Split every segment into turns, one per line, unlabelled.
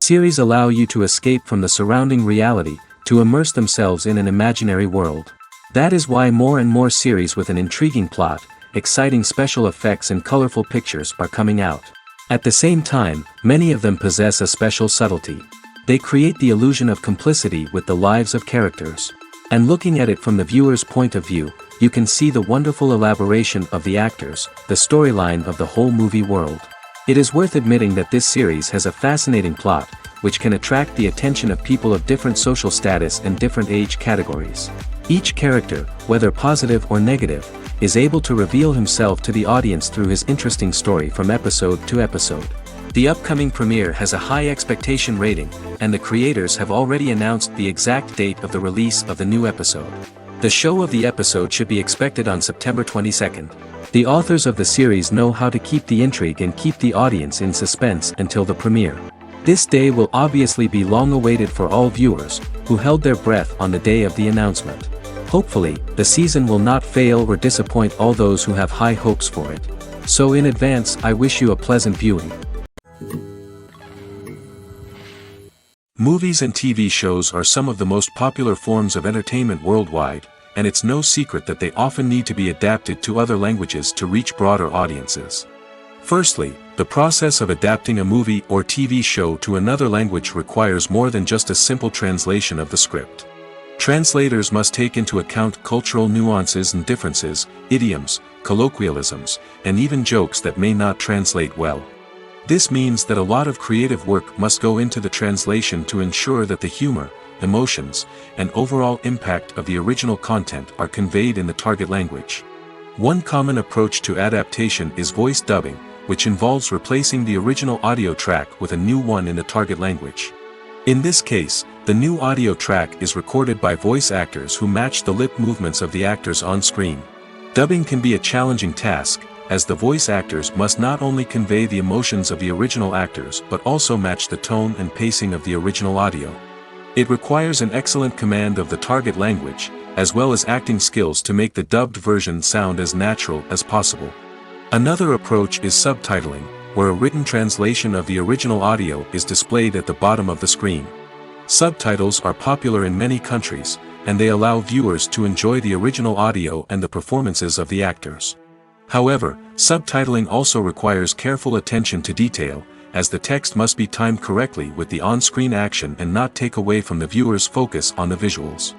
Series allow you to escape from the surrounding reality, to immerse themselves in an imaginary world. That is why more and more series with an intriguing plot, exciting special effects and colorful pictures are coming out. At the same time, many of them possess a special subtlety. They create the illusion of complicity with the lives of characters. And looking at it from the viewer's point of view, you can see the wonderful elaboration of the actors, the storyline of the whole movie world. It is worth admitting that this series has a fascinating plot, which can attract the attention of people of different social status and different age categories. Each character, whether positive or negative, is able to reveal himself to the audience through his interesting story from episode to episode. The upcoming premiere has a high expectation rating, and the creators have already announced the exact date of the release of the new episode. The show of the episode should be expected on September 22nd. The authors of the series know how to keep the intrigue and keep the audience in suspense until the premiere. This day will obviously be long awaited for all viewers, who held their breath on the day of the announcement. Hopefully, the season will not fail or disappoint all those who have high hopes for it. So in advance, I wish you a pleasant viewing. Movies and TV shows are some of the most popular forms of entertainment worldwide, and it's no secret that they often need to be adapted to other languages to reach broader audiences. Firstly, the process of adapting a movie or TV show to another language requires more than just a simple translation of the script. Translators must take into account cultural nuances and differences, idioms, colloquialisms, and even jokes that may not translate well. This means that a lot of creative work must go into the translation to ensure that the humor, emotions, and overall impact of the original content are conveyed in the target language. One common approach to adaptation is voice dubbing, which involves replacing the original audio track with a new one in the target language. In this case, the new audio track is recorded by voice actors who match the lip movements of the actors on screen. Dubbing can be a challenging task, as the voice actors must not only convey the emotions of the original actors but also match the tone and pacing of the original audio. It requires an excellent command of the target language, as well as acting skills to make the dubbed version sound as natural as possible. Another approach is subtitling, where a written translation of the original audio is displayed at the bottom of the screen. Subtitles are popular in many countries, and they allow viewers to enjoy the original audio and the performances of the actors. However, subtitling also requires careful attention to detail, as the text must be timed correctly with the on-screen action and not take away from the viewer's focus on the visuals.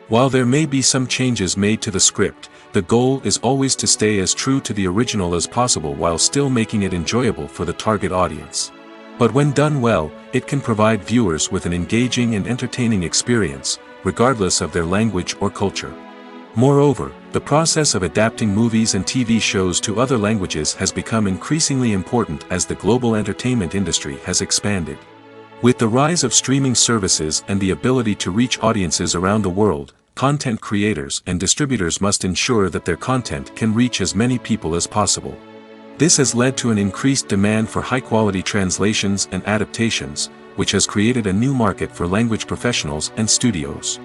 While there may be some changes made to the script, the goal is always to stay as true to the original as possible while still making it enjoyable for the target audience. But when done well, it can provide viewers with an engaging and entertaining experience, regardless of their language or culture. Moreover, the process of adapting movies and TV shows to other languages has become increasingly important as the global entertainment industry has expanded. With the rise of streaming services and the ability to reach audiences around the world, content creators and distributors must ensure that their content can reach as many people as possible. This has led to an increased demand for high-quality translations and adaptations, which has created a new market for language professionals and studios.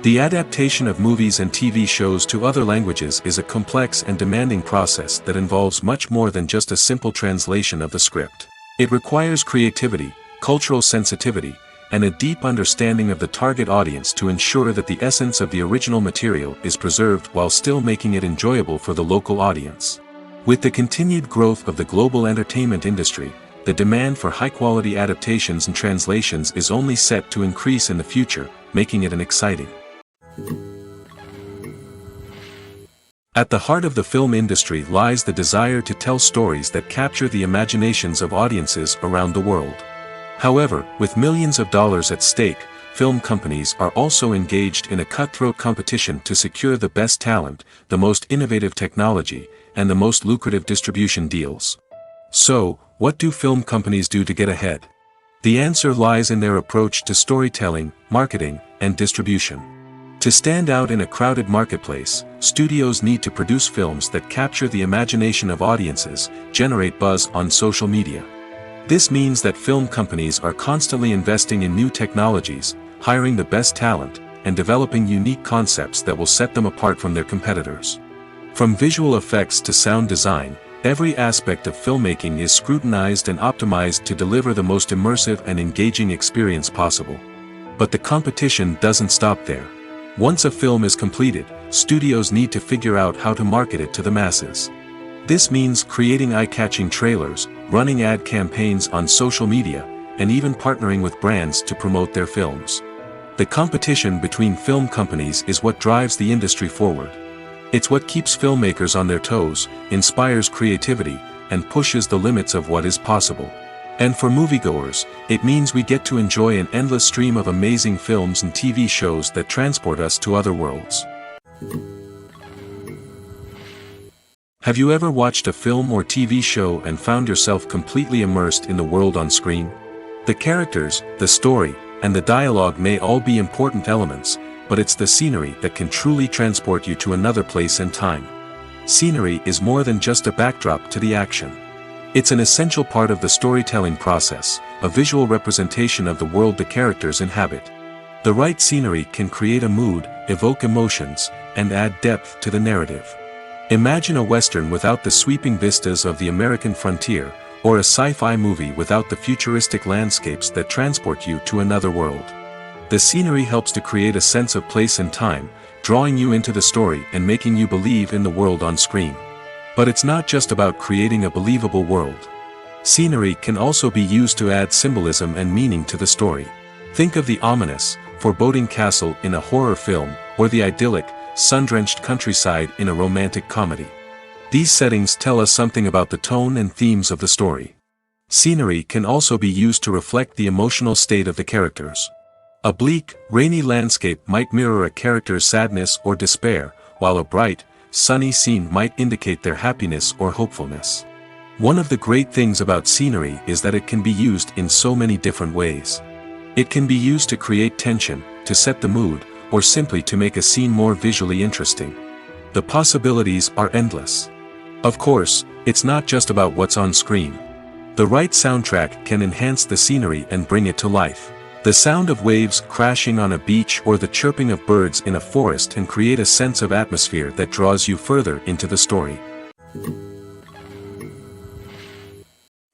The adaptation of movies and TV shows to other languages is a complex and demanding process that involves much more than just a simple translation of the script. It requires creativity, cultural sensitivity, and a deep understanding of the target audience to ensure that the essence of the original material is preserved while still making it enjoyable for the local audience. With the continued growth of the global entertainment industry, the demand for high-quality adaptations and translations is only set to increase in the future, making it an exciting. At the heart of the film industry lies the desire to tell stories that capture the imaginations of audiences around the world. However, with millions of dollars at stake, film companies are also engaged in a cutthroat competition to secure the best talent, the most innovative technology, and the most lucrative distribution deals. So, what do film companies do to get ahead? The answer lies in their approach to storytelling, marketing, and distribution. To stand out in a crowded marketplace, studios need to produce films that capture the imagination of audiences, generate buzz on social media. This means that film companies are constantly investing in new technologies, hiring the best talent, and developing unique concepts that will set them apart from their competitors. From visual effects to sound design, Every aspect of filmmaking is scrutinized and optimized to deliver the most immersive and engaging experience possible. But the competition doesn't stop there. Once a film is completed, studios need to figure out how to market it to the masses. This means creating eye-catching trailers, running ad campaigns on social media, and even partnering with brands to promote their films. The competition between film companies is what drives the industry forward. It's what keeps filmmakers on their toes, inspires creativity, and pushes the limits of what is possible. And for moviegoers, it means we get to enjoy an endless stream of amazing films and TV shows that transport us to other worlds. Have you ever watched a film or TV show and found yourself completely immersed in the world on screen? The characters, the story, and the dialogue may all be important elements, but it's the scenery that can truly transport you to another place and time. Scenery is more than just a backdrop to the action. It's an essential part of the storytelling process, a visual representation of the world the characters inhabit. The right scenery can create a mood, evoke emotions, and add depth to the narrative. Imagine a Western without the sweeping vistas of the American frontier, or a sci-fi movie without the futuristic landscapes that transport you to another world. The scenery helps to create a sense of place and time, drawing you into the story and making you believe in the world on screen. But it's not just about creating a believable world. Scenery can also be used to add symbolism and meaning to the story. Think of the ominous, foreboding castle in a horror film, or the idyllic, sun-drenched countryside in a romantic comedy. These settings tell us something about the tone and themes of the story. Scenery can also be used to reflect the emotional state of the characters. A bleak, rainy landscape might mirror a character's sadness or despair, while a bright, sunny scene might indicate their happiness or hopefulness. One of the great things about scenery is that it can be used in so many different ways. It can be used to create tension, to set the mood, or simply to make a scene more visually interesting. The possibilities are endless. Of course, it's not just about what's on screen. The right soundtrack can enhance the scenery and bring it to life. The sound of waves crashing on a beach or the chirping of birds in a forest can create a sense of atmosphere that draws you further into the story.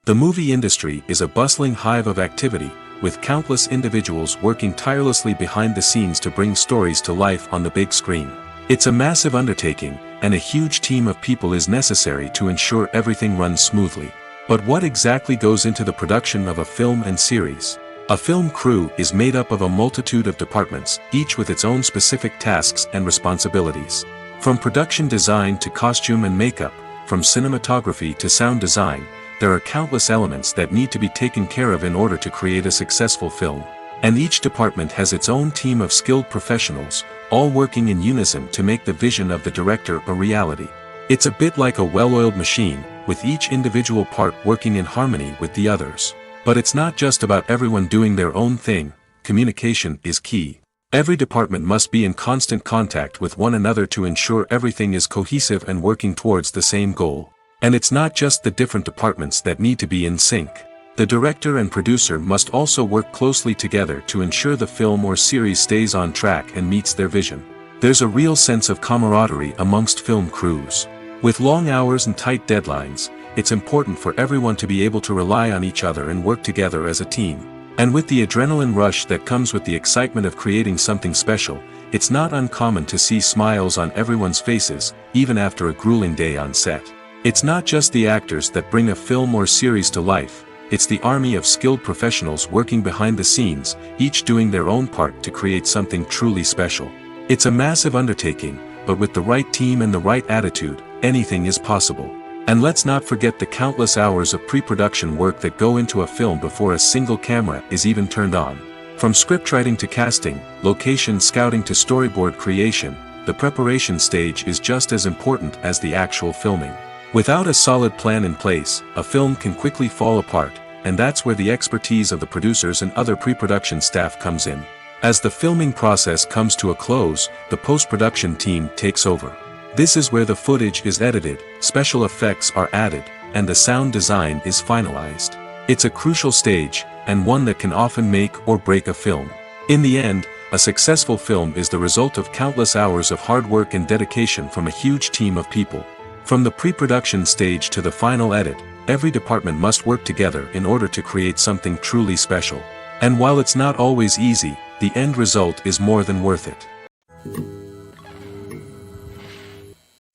The movie industry is a bustling hive of activity, with countless individuals working tirelessly behind the scenes to bring stories to life on the big screen. It's a massive undertaking, and a huge team of people is necessary to ensure everything runs smoothly. But what exactly goes into the production of a film and series? A film crew is made up of a multitude of departments, each with its own specific tasks and responsibilities. From production design to costume and makeup, from cinematography to sound design, there are countless elements that need to be taken care of in order to create a successful film. And each department has its own team of skilled professionals, all working in unison to make the vision of the director a reality. It's a bit like a well-oiled machine, with each individual part working in harmony with the others. But it's not just about everyone doing their own thing. Communication is key. Every department must be in constant contact with one another to ensure everything is cohesive and working towards the same goal. And it's not just the different departments that need to be in sync. The director and producer must also work closely together to ensure the film or series stays on track and meets their vision. There's a real sense of camaraderie amongst film crews. With long hours and tight deadlines, it's important for everyone to be able to rely on each other and work together as a team. And with the adrenaline rush that comes with the excitement of creating something special, it's not uncommon to see smiles on everyone's faces, even after a grueling day on set. It's not just the actors that bring a film or series to life, it's the army of skilled professionals working behind the scenes, each doing their own part to create something truly special. It's a massive undertaking, but with the right team and the right attitude, anything is possible. And let's not forget the countless hours of pre-production work that go into a film before a single camera is even turned on. From scriptwriting to casting, location scouting to storyboard creation, the preparation stage is just as important as the actual filming. Without a solid plan in place, a film can quickly fall apart, and that's where the expertise of the producers and other pre-production staff comes in. As the filming process comes to a close, the post-production team takes over. This is where the footage is edited, special effects are added, and the sound design is finalized. It's a crucial stage, and one that can often make or break a film. In the end, a successful film is the result of countless hours of hard work and dedication from a huge team of people. From the pre-production stage to the final edit, every department must work together in order to create something truly special. And while it's not always easy, the end result is more than worth it.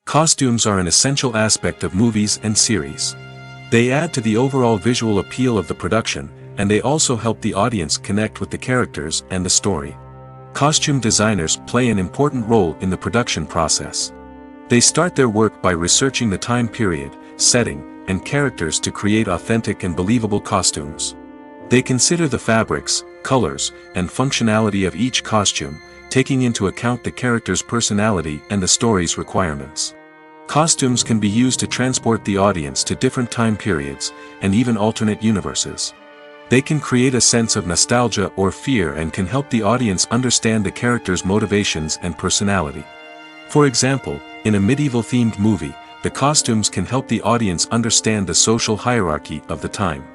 Costumes are an essential aspect of movies and series. They add to the overall visual appeal of the production, and they also help the audience connect with the characters and the story. Costume designers play an important role in the production process. They start their work by researching the time period, setting, and characters to create authentic and believable costumes. They consider the fabrics, colors, and functionality of each costume, taking into account the character's personality and the story's requirements. Costumes can be used to transport the audience to different time periods, and even alternate universes. They can create a sense of nostalgia or fear and can help the audience understand the character's motivations and personality. For example, in a medieval-themed movie, the costumes can help the audience understand the social hierarchy of the time.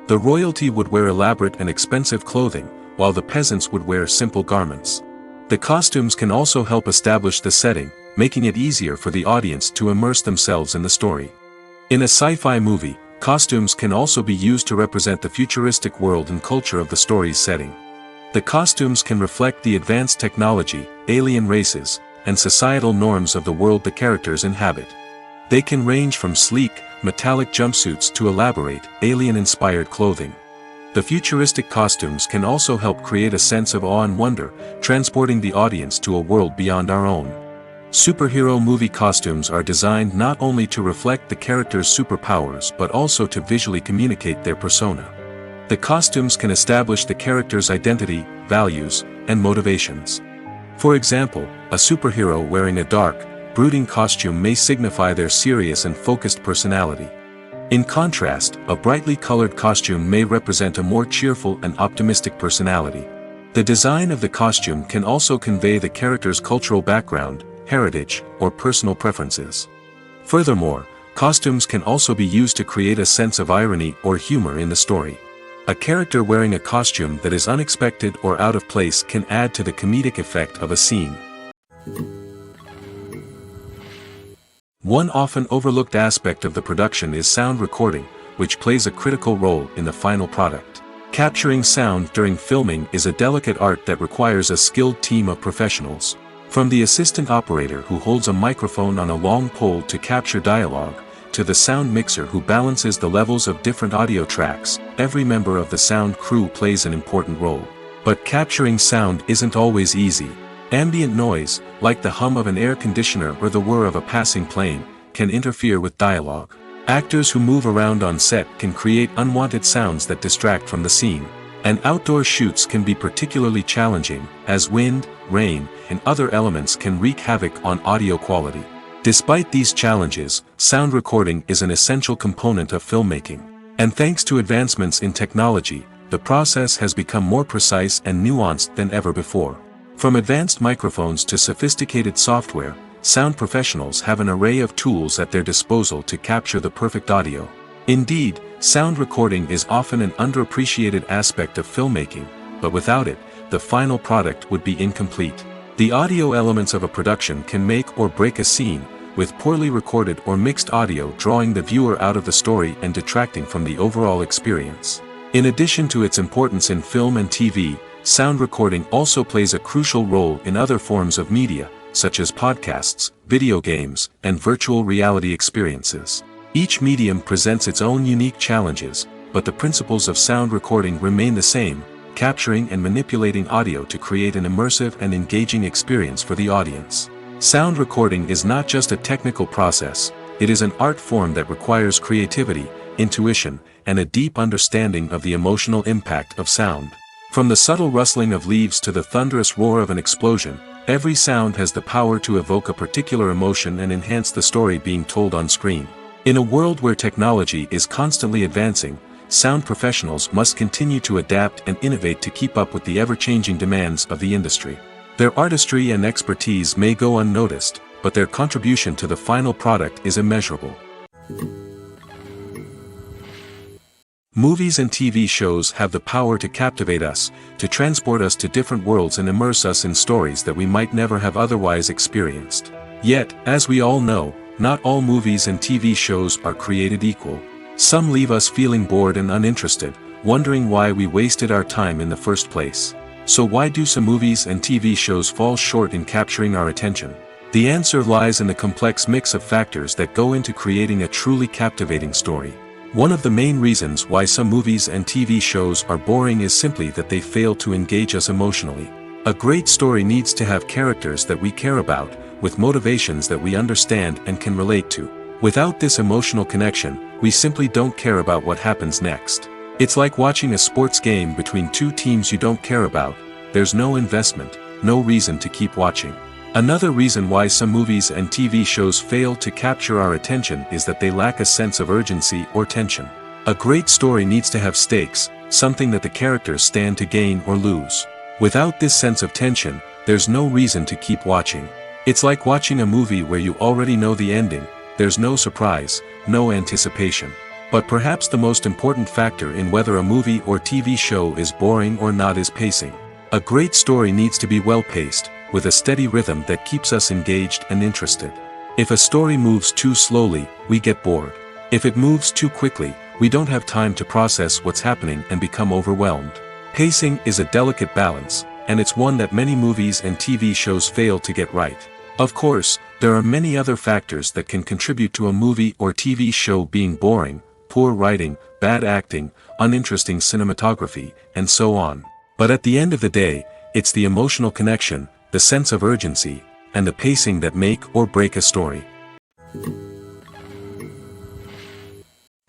The royalty would wear elaborate and expensive clothing, while the peasants would wear simple garments. The costumes can also help establish the setting, making it easier for the audience to immerse themselves in the story. In a sci-fi movie, costumes can also be used to represent the futuristic world and culture of the story's setting. The costumes can reflect the advanced technology, alien races, and societal norms of the world the characters inhabit. They can range from sleek, metallic jumpsuits to elaborate, alien-inspired clothing. The futuristic costumes can also help create a sense of awe and wonder, transporting the audience to a world beyond our own. Superhero movie costumes are designed not only to reflect the character's superpowers but also to visually communicate their persona. The costumes can establish the character's identity, values, and motivations. For example, a superhero wearing a dark, brooding costume may signify their serious and focused personality. In contrast, a brightly colored costume may represent a more cheerful and optimistic personality. The design of the costume can also convey the character's cultural background, heritage, or personal preferences. Furthermore, costumes can also be used to create a sense of irony or humor in the story. A character wearing a costume that is unexpected or out of place can add to the comedic effect of a scene. One often overlooked aspect of the production is sound recording, which plays a critical role in the final product. Capturing sound during filming is a delicate art that requires a skilled team of professionals. From the assistant operator who holds a microphone on a long pole to capture dialogue, to the sound mixer who balances the levels of different audio tracks, every member of the sound crew plays an important role. But capturing sound isn't always easy. Ambient noise, like the hum of an air conditioner or the whir of a passing plane, can interfere with dialogue. Actors who move around on set can create unwanted sounds that distract from the scene. And outdoor shoots can be particularly challenging, as wind, rain, and other elements can wreak havoc on audio quality. Despite these challenges, sound recording is an essential component of filmmaking. And thanks to advancements in technology, the process has become more precise and nuanced than ever before. From advanced microphones to sophisticated software, sound professionals have an array of tools at their disposal to capture the perfect audio. Indeed, sound recording is often an underappreciated aspect of filmmaking, but without it, the final product would be incomplete. The audio elements of a production can make or break a scene, with poorly recorded or mixed audio drawing the viewer out of the story and detracting from the overall experience. In addition to its importance in film and TV, sound recording also plays a crucial role in other forms of media, such as podcasts, video games, and virtual reality experiences. Each medium presents its own unique challenges, but the principles of sound recording remain the same, capturing and manipulating audio to create an immersive and engaging experience for the audience. Sound recording is not just a technical process, it is an art form that requires creativity, intuition, and a deep understanding of the emotional impact of sound. From the subtle rustling of leaves to the thunderous roar of an explosion, every sound has the power to evoke a particular emotion and enhance the story being told on screen. In a world where technology is constantly advancing, sound professionals must continue to adapt and innovate to keep up with the ever-changing demands of the industry. Their artistry and expertise may go unnoticed, but their contribution to the final product is immeasurable. Movies and TV shows have the power to captivate us, to transport us to different worlds and immerse us in stories that we might never have otherwise experienced. Yet, as we all know, not all movies and TV shows are created equal. Some leave us feeling bored and uninterested, wondering why we wasted our time in the first place. So why do some movies and TV shows fall short in capturing our attention? The answer lies in the complex mix of factors that go into creating a truly captivating story. One of the main reasons why some movies and TV shows are boring is simply that they fail to engage us emotionally. A great story needs to have characters that we care about, with motivations that we understand and can relate to. Without this emotional connection, we simply don't care about what happens next. It's like watching a sports game between two teams you don't care about. There's no investment, no reason to keep watching. Another reason why some movies and TV shows fail to capture our attention is that they lack a sense of urgency or tension. A great story needs to have stakes, something that the characters stand to gain or lose. Without this sense of tension, there's no reason to keep watching. It's like watching a movie where you already know the ending. There's no surprise, no anticipation. But perhaps the most important factor in whether a movie or TV show is boring or not is pacing. A great story needs to be well-paced, with a steady rhythm that keeps us engaged and interested. If a story moves too slowly, we get bored. If it moves too quickly, we don't have time to process what's happening and become overwhelmed. Pacing is a delicate balance, and it's one that many movies and TV shows fail to get right. Of course, there are many other factors that can contribute to a movie or TV show being boring: poor writing, bad acting, uninteresting cinematography, and so on. But at the end of the day, it's the emotional connection, the sense of urgency, and the pacing that make or break a story.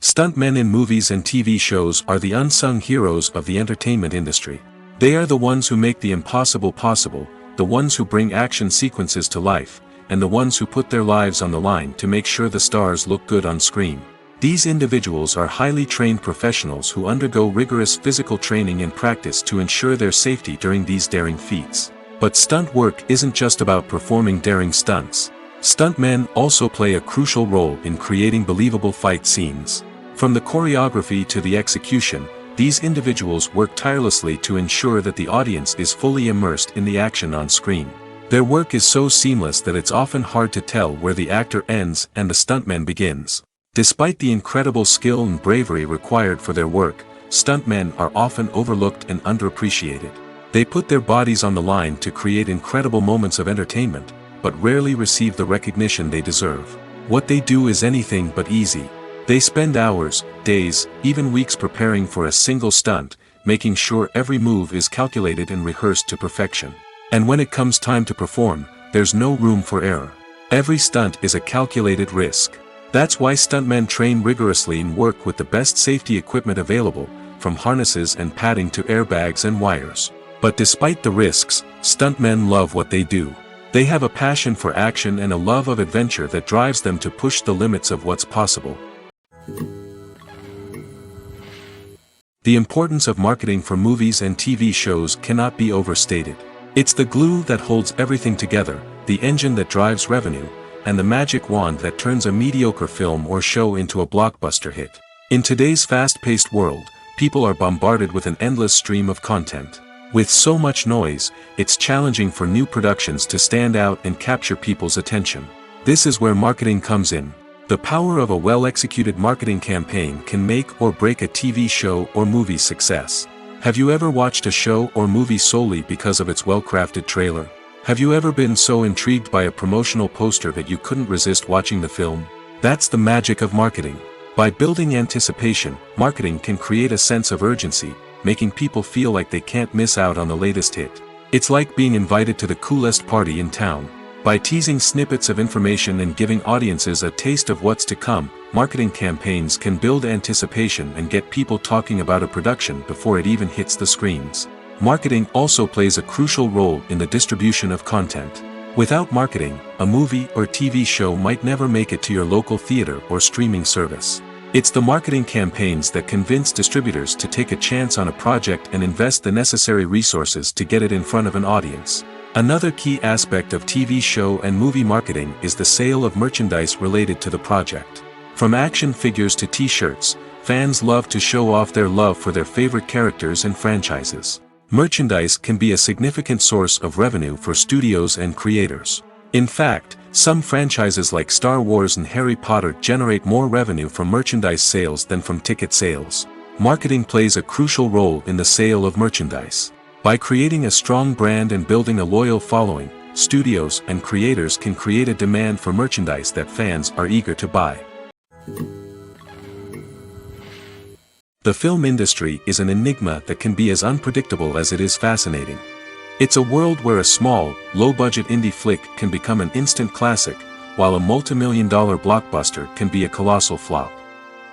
Stuntmen in movies and TV shows are the unsung heroes of the entertainment industry. They are the ones who make the impossible possible, the ones who bring action sequences to life, and the ones who put their lives on the line to make sure the stars look good on screen. These individuals are highly trained professionals who undergo rigorous physical training and practice to ensure their safety during these daring feats. But stunt work isn't just about performing daring stunts. Stuntmen also play a crucial role in creating believable fight scenes. From the choreography to the execution, these individuals work tirelessly to ensure that the audience is fully immersed in the action on screen. Their work is so seamless that it's often hard to tell where the actor ends and the stuntman begins. Despite the incredible skill and bravery required for their work, stuntmen are often overlooked and underappreciated. They put their bodies on the line to create incredible moments of entertainment, but rarely receive the recognition they deserve. What they do is anything but easy. They spend hours, days, even weeks preparing for a single stunt, making sure every move is calculated and rehearsed to perfection. And when it comes time to perform, there's no room for error. Every stunt is a calculated risk. That's why stuntmen train rigorously and work with the best safety equipment available, from harnesses and padding to airbags and wires. But despite the risks, stuntmen love what they do. They have a passion for action and a love of adventure that drives them to push the limits of what's possible. The importance of marketing for movies and TV shows cannot be overstated. It's the glue that holds everything together, the engine that drives revenue, and the magic wand that turns a mediocre film or show into a blockbuster hit. In today's fast-paced world, people are bombarded with an endless stream of content. With so much noise, it's challenging for new productions to stand out and capture people's attention. This is where marketing comes in. The power of a well-executed marketing campaign can make or break a TV show or movie's success. Have you ever watched a show or movie solely because of its well-crafted trailer? Have you ever been so intrigued by a promotional poster that you couldn't resist watching the film? That's the magic of marketing. By building anticipation, marketing can create a sense of urgency, making people feel like they can't miss out on the latest hit. It's like being invited to the coolest party in town. By teasing snippets of information and giving audiences a taste of what's to come, marketing campaigns can build anticipation and get people talking about a production before it even hits the screens. Marketing also plays a crucial role in the distribution of content. Without marketing, a movie or TV show might never make it to your local theater or streaming service. It's the marketing campaigns that convince distributors to take a chance on a project and invest the necessary resources to get it in front of an audience. Another key aspect of TV show and movie marketing is the sale of merchandise related to the project. From action figures to t-shirts, fans love to show off their love for their favorite characters and franchises. Merchandise can be a significant source of revenue for studios and creators. In fact, Some franchises like Star Wars and Harry Potter generate more revenue from merchandise sales than from ticket sales. Marketing plays a crucial role in the sale of merchandise. By creating a strong brand and building a loyal following, studios and creators can create a demand for merchandise that fans are eager to buy. The film industry is an enigma that can be as unpredictable as it is fascinating. It's a world where a small, low-budget indie flick can become an instant classic, while a multi-million-dollar blockbuster can be a colossal flop.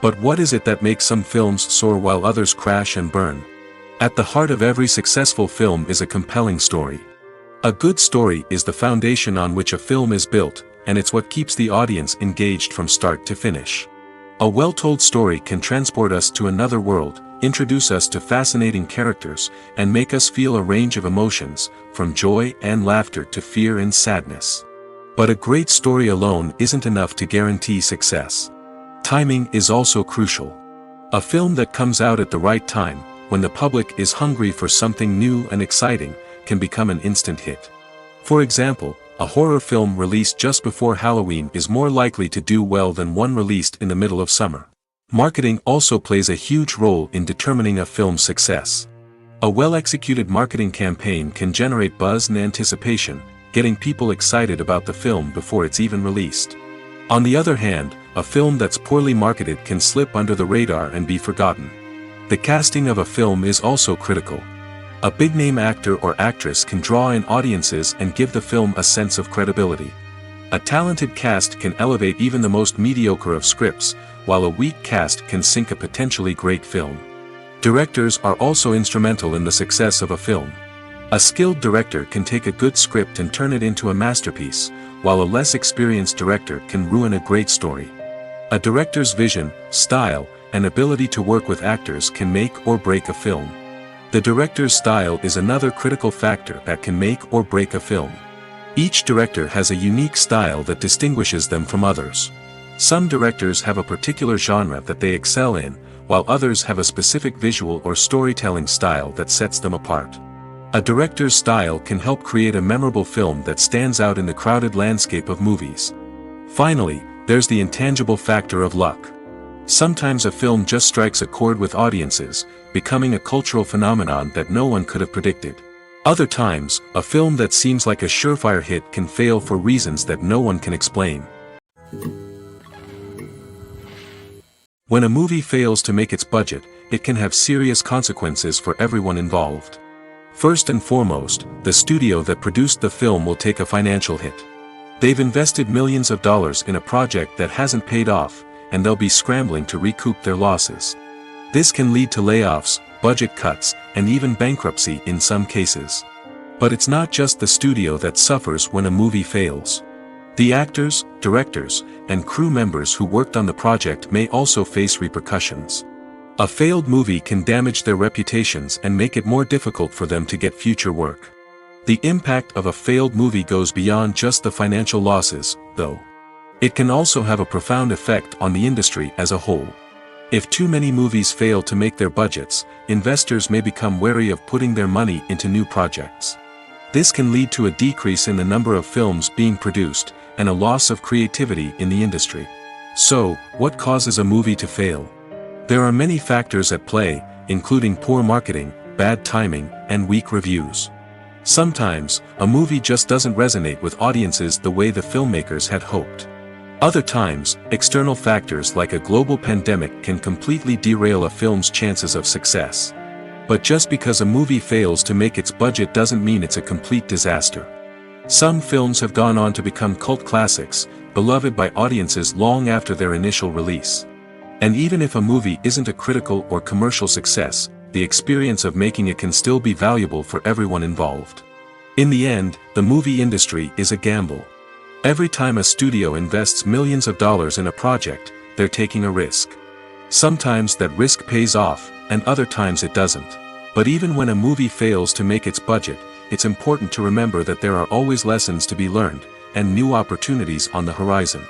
But what is it that makes some films soar while others crash and burn? At the heart of every successful film is a compelling story. A good story is the foundation on which a film is built, and it's what keeps the audience engaged from start to finish. A well-told story can transport us to another world, introduce us to fascinating characters, and make us feel a range of emotions, from joy and laughter to fear and sadness. But a great story alone isn't enough to guarantee success. Timing is also crucial. A film that comes out at the right time, when the public is hungry for something new and exciting, can become an instant hit. For example, a horror film released just before Halloween is more likely to do well than one released in the middle of summer. Marketing also plays a huge role in determining a film's success. A well-executed marketing campaign can generate buzz and anticipation, getting people excited about the film before it's even released. On the other hand, a film that's poorly marketed can slip under the radar and be forgotten. The casting of a film is also critical. A big-name actor or actress can draw in audiences and give the film a sense of credibility. A talented cast can elevate even the most mediocre of scripts, while a weak cast can sink a potentially great film. Directors are also instrumental in the success of a film. A skilled director can take a good script and turn it into a masterpiece, while a less experienced director can ruin a great story. A director's vision, style, and ability to work with actors can make or break a film. The director's style is another critical factor that can make or break a film. Each director has a unique style that distinguishes them from others. Some directors have a particular genre that they excel in, while others have a specific visual or storytelling style that sets them apart. A director's style can help create a memorable film that stands out in the crowded landscape of movies. Finally, there's the intangible factor of luck. Sometimes a film just strikes a chord with audiences, becoming a cultural phenomenon that no one could have predicted. Other times, a film that seems like a surefire hit can fail for reasons that no one can explain. When a movie fails to make its budget, it can have serious consequences for everyone involved. First and foremost, the studio that produced the film will take a financial hit. They've invested millions of dollars in a project that hasn't paid off, and they'll be scrambling to recoup their losses. This can lead to layoffs, budget cuts, and even bankruptcy in some cases. But it's not just the studio that suffers when a movie fails. The actors, directors, and crew members who worked on the project may also face repercussions. A failed movie can damage their reputations and make it more difficult for them to get future work. The impact of a failed movie goes beyond just the financial losses, though. It can also have a profound effect on the industry as a whole. If too many movies fail to make their budgets, investors may become wary of putting their money into new projects. This can lead to a decrease in the number of films being produced, and a loss of creativity in the industry. So, what causes a movie to fail? There are many factors at play, including poor marketing, bad timing, and weak reviews. Sometimes, a movie just doesn't resonate with audiences the way the filmmakers had hoped. Other times, external factors like a global pandemic can completely derail a film's chances of success. But just because a movie fails to make its budget doesn't mean it's a complete disaster. Some films have gone on to become cult classics, beloved by audiences long after their initial release. And even if a movie isn't a critical or commercial success, the experience of making it can still be valuable for everyone involved. In the end, the movie industry is a gamble. Every time a studio invests millions of dollars in a project, they're taking a risk. Sometimes that risk pays off, and other times it doesn't. But even when a movie fails to make its budget, it's important to remember that there are always lessons to be learned, and new opportunities on the horizon.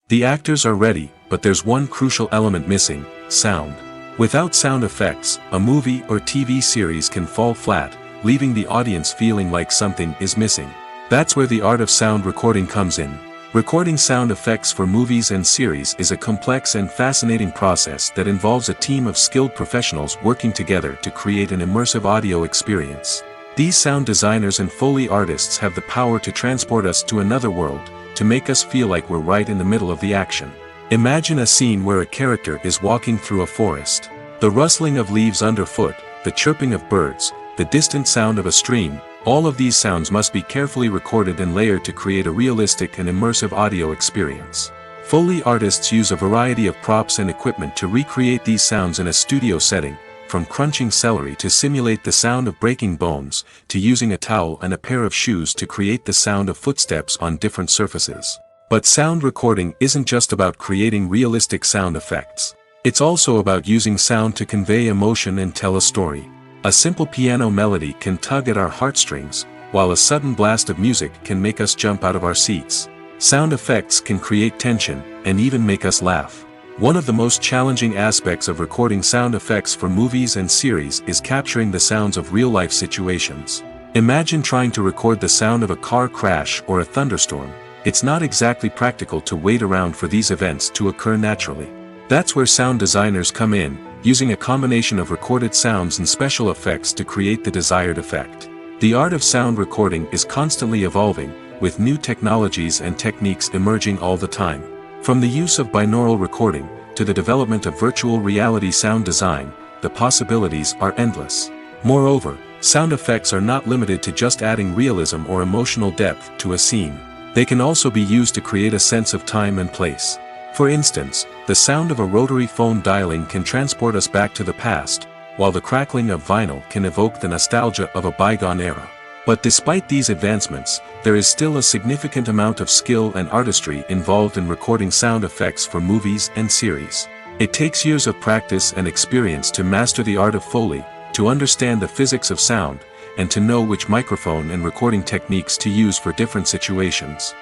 The actors are ready, but there's one crucial element missing: sound. Without sound effects, a movie or TV series can fall flat, leaving the audience feeling like something is missing. That's where the art of sound recording comes in. Recording sound effects for movies and series is a complex and fascinating process that involves a team of skilled professionals working together to create an immersive audio experience. These sound designers and Foley artists have the power to transport us to another world, to make us feel like we're right in the middle of the action. Imagine a scene where a character is walking through a forest. The rustling of leaves underfoot, the chirping of birds, the distant sound of a stream, all of these sounds must be carefully recorded and layered to create a realistic and immersive audio experience. Foley artists use a variety of props and equipment to recreate these sounds in a studio setting, from crunching celery to simulate the sound of breaking bones, to using a towel and a pair of shoes to create the sound of footsteps on different surfaces. But sound recording isn't just about creating realistic sound effects. It's also about using sound to convey emotion and tell a story. A simple piano melody can tug at our heartstrings, while a sudden blast of music can make us jump out of our seats. Sound effects can create tension, and even make us laugh. One of the most challenging aspects of recording sound effects for movies and series is capturing the sounds of real-life situations. Imagine trying to record the sound of a car crash or a thunderstorm. It's not exactly practical to wait around for these events to occur naturally. That's where sound designers come in, using a combination of recorded sounds and special effects to create the desired effect. The art of sound recording is constantly evolving, with new technologies and techniques emerging all the time. From the use of binaural recording, to the development of virtual reality sound design, the possibilities are endless. Moreover, sound effects are not limited to just adding realism or emotional depth to a scene. They can also be used to create a sense of time and place. For instance, the sound of a rotary phone dialing can transport us back to the past, while the crackling of vinyl can evoke the nostalgia of a bygone era. But despite these advancements, there is still a significant amount of skill and artistry involved in recording sound effects for movies and series. It takes years of practice and experience to master the art of Foley, to understand the physics of sound, and to know which microphone and recording techniques to use for different situations.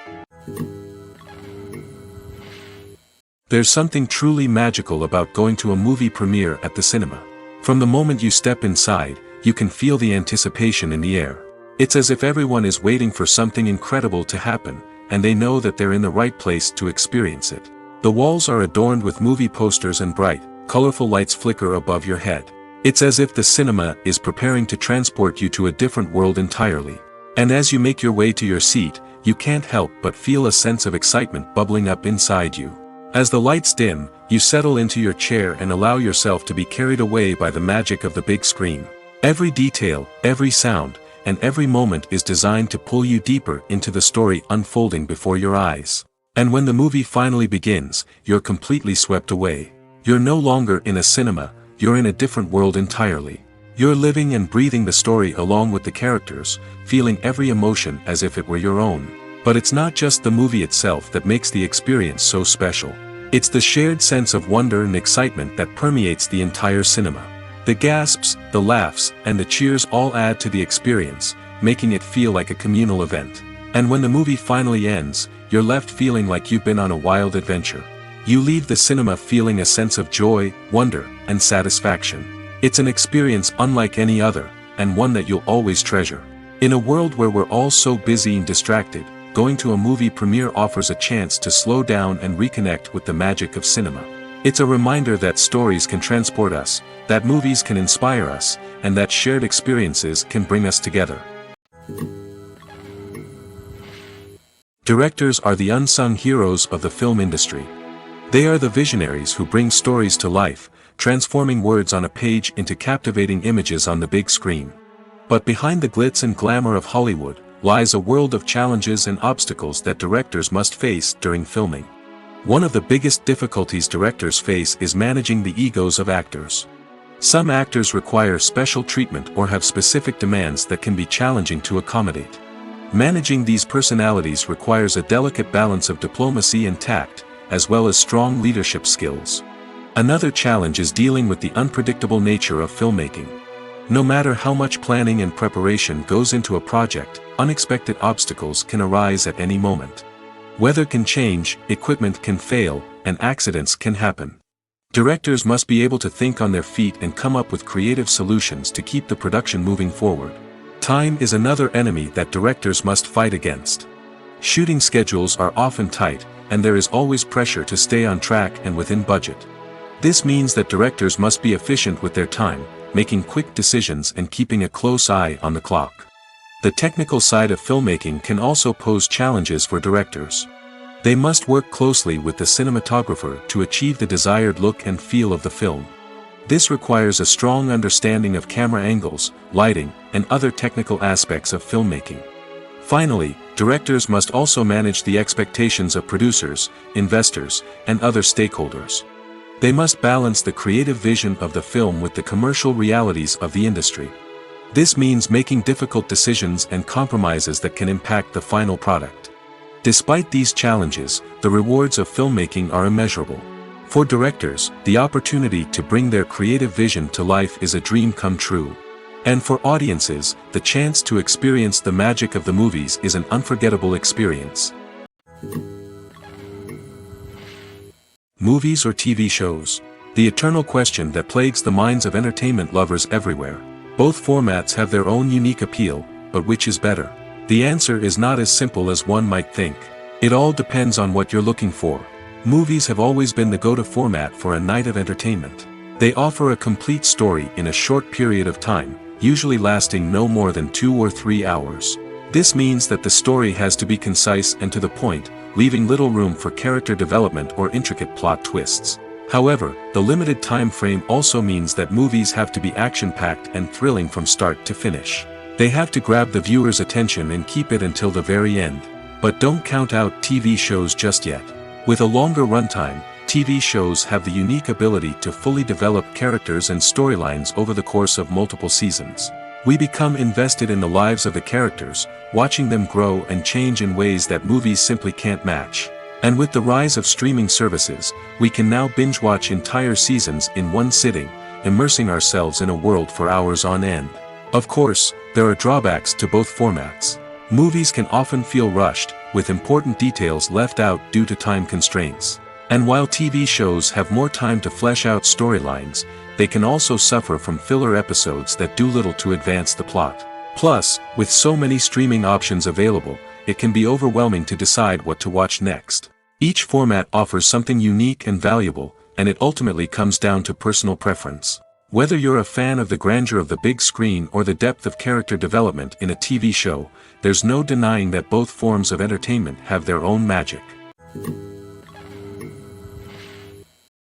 There's something truly magical about going to a movie premiere at the cinema. From the moment you step inside, you can feel the anticipation in the air. It's as if everyone is waiting for something incredible to happen, and they know that they're in the right place to experience it. The walls are adorned with movie posters and bright, colorful lights flicker above your head. It's as if the cinema is preparing to transport you to a different world entirely. And as you make your way to your seat, you can't help but feel a sense of excitement bubbling up inside you. As the lights dim, you settle into your chair and allow yourself to be carried away by the magic of the big screen. Every detail, every sound, and every moment is designed to pull you deeper into the story unfolding before your eyes. And when the movie finally begins, you're completely swept away. You're no longer in a cinema, you're in a different world entirely. You're living and breathing the story along with the characters, feeling every emotion as if it were your own. But it's not just the movie itself that makes the experience so special. It's the shared sense of wonder and excitement that permeates the entire cinema. The gasps, the laughs, and the cheers all add to the experience, making it feel like a communal event. And when the movie finally ends, you're left feeling like you've been on a wild adventure. You leave the cinema feeling a sense of joy, wonder, and satisfaction. It's an experience unlike any other, and one that you'll always treasure. In a world where we're all so busy and distracted, going to a movie premiere offers a chance to slow down and reconnect with the magic of cinema. It's a reminder that stories can transport us, that movies can inspire us, and that shared experiences can bring us together. Directors are the unsung heroes of the film industry. They are the visionaries who bring stories to life, transforming words on a page into captivating images on the big screen. But behind the glitz and glamour of Hollywood, lies a world of challenges and obstacles that directors must face during filming. One of the biggest difficulties directors face is managing the egos of actors. Some actors require special treatment or have specific demands that can be challenging to accommodate. Managing these personalities requires a delicate balance of diplomacy and tact, as well as strong leadership skills. Another challenge is dealing with the unpredictable nature of filmmaking. No matter how much planning and preparation goes into a project, unexpected obstacles can arise at any moment. Weather can change, equipment can fail, and accidents can happen. Directors must be able to think on their feet and come up with creative solutions to keep the production moving forward. Time is another enemy that directors must fight against. Shooting schedules are often tight, and there is always pressure to stay on track and within budget. This means that directors must be efficient with their time, making quick decisions and keeping a close eye on the clock. The technical side of filmmaking can also pose challenges for directors. They must work closely with the cinematographer to achieve the desired look and feel of the film. This requires a strong understanding of camera angles, lighting, and other technical aspects of filmmaking. Finally, directors must also manage the expectations of producers, investors, and other stakeholders. They must balance the creative vision of the film with the commercial realities of the industry. This means making difficult decisions and compromises that can impact the final product. Despite these challenges, the rewards of filmmaking are immeasurable. For directors, the opportunity to bring their creative vision to life is a dream come true. And for audiences, the chance to experience the magic of the movies is an unforgettable experience. Movies or TV shows? The eternal question that plagues the minds of entertainment lovers everywhere. Both formats have their own unique appeal, but which is better? The answer is not as simple as one might think. It all depends on what you're looking for. Movies have always been the go-to format for a night of entertainment. They offer a complete story in a short period of time, usually lasting no more than 2 or 3 hours. This means that the story has to be concise and to the point, leaving little room for character development or intricate plot twists. However, the limited time frame also means that movies have to be action-packed and thrilling from start to finish. They have to grab the viewer's attention and keep it until the very end. But don't count out TV shows just yet. With a longer runtime, TV shows have the unique ability to fully develop characters and storylines over the course of multiple seasons. We become invested in the lives of the characters, watching them grow and change in ways that movies simply can't match. And with the rise of streaming services, we can now binge-watch entire seasons in one sitting, immersing ourselves in a world for hours on end. Of course, there are drawbacks to both formats. Movies can often feel rushed, with important details left out due to time constraints. And while TV shows have more time to flesh out storylines, they can also suffer from filler episodes that do little to advance the plot. Plus, with so many streaming options available, it can be overwhelming to decide what to watch next. Each format offers something unique and valuable, and it ultimately comes down to personal preference. Whether you're a fan of the grandeur of the big screen or the depth of character development in a TV show, there's no denying that both forms of entertainment have their own magic.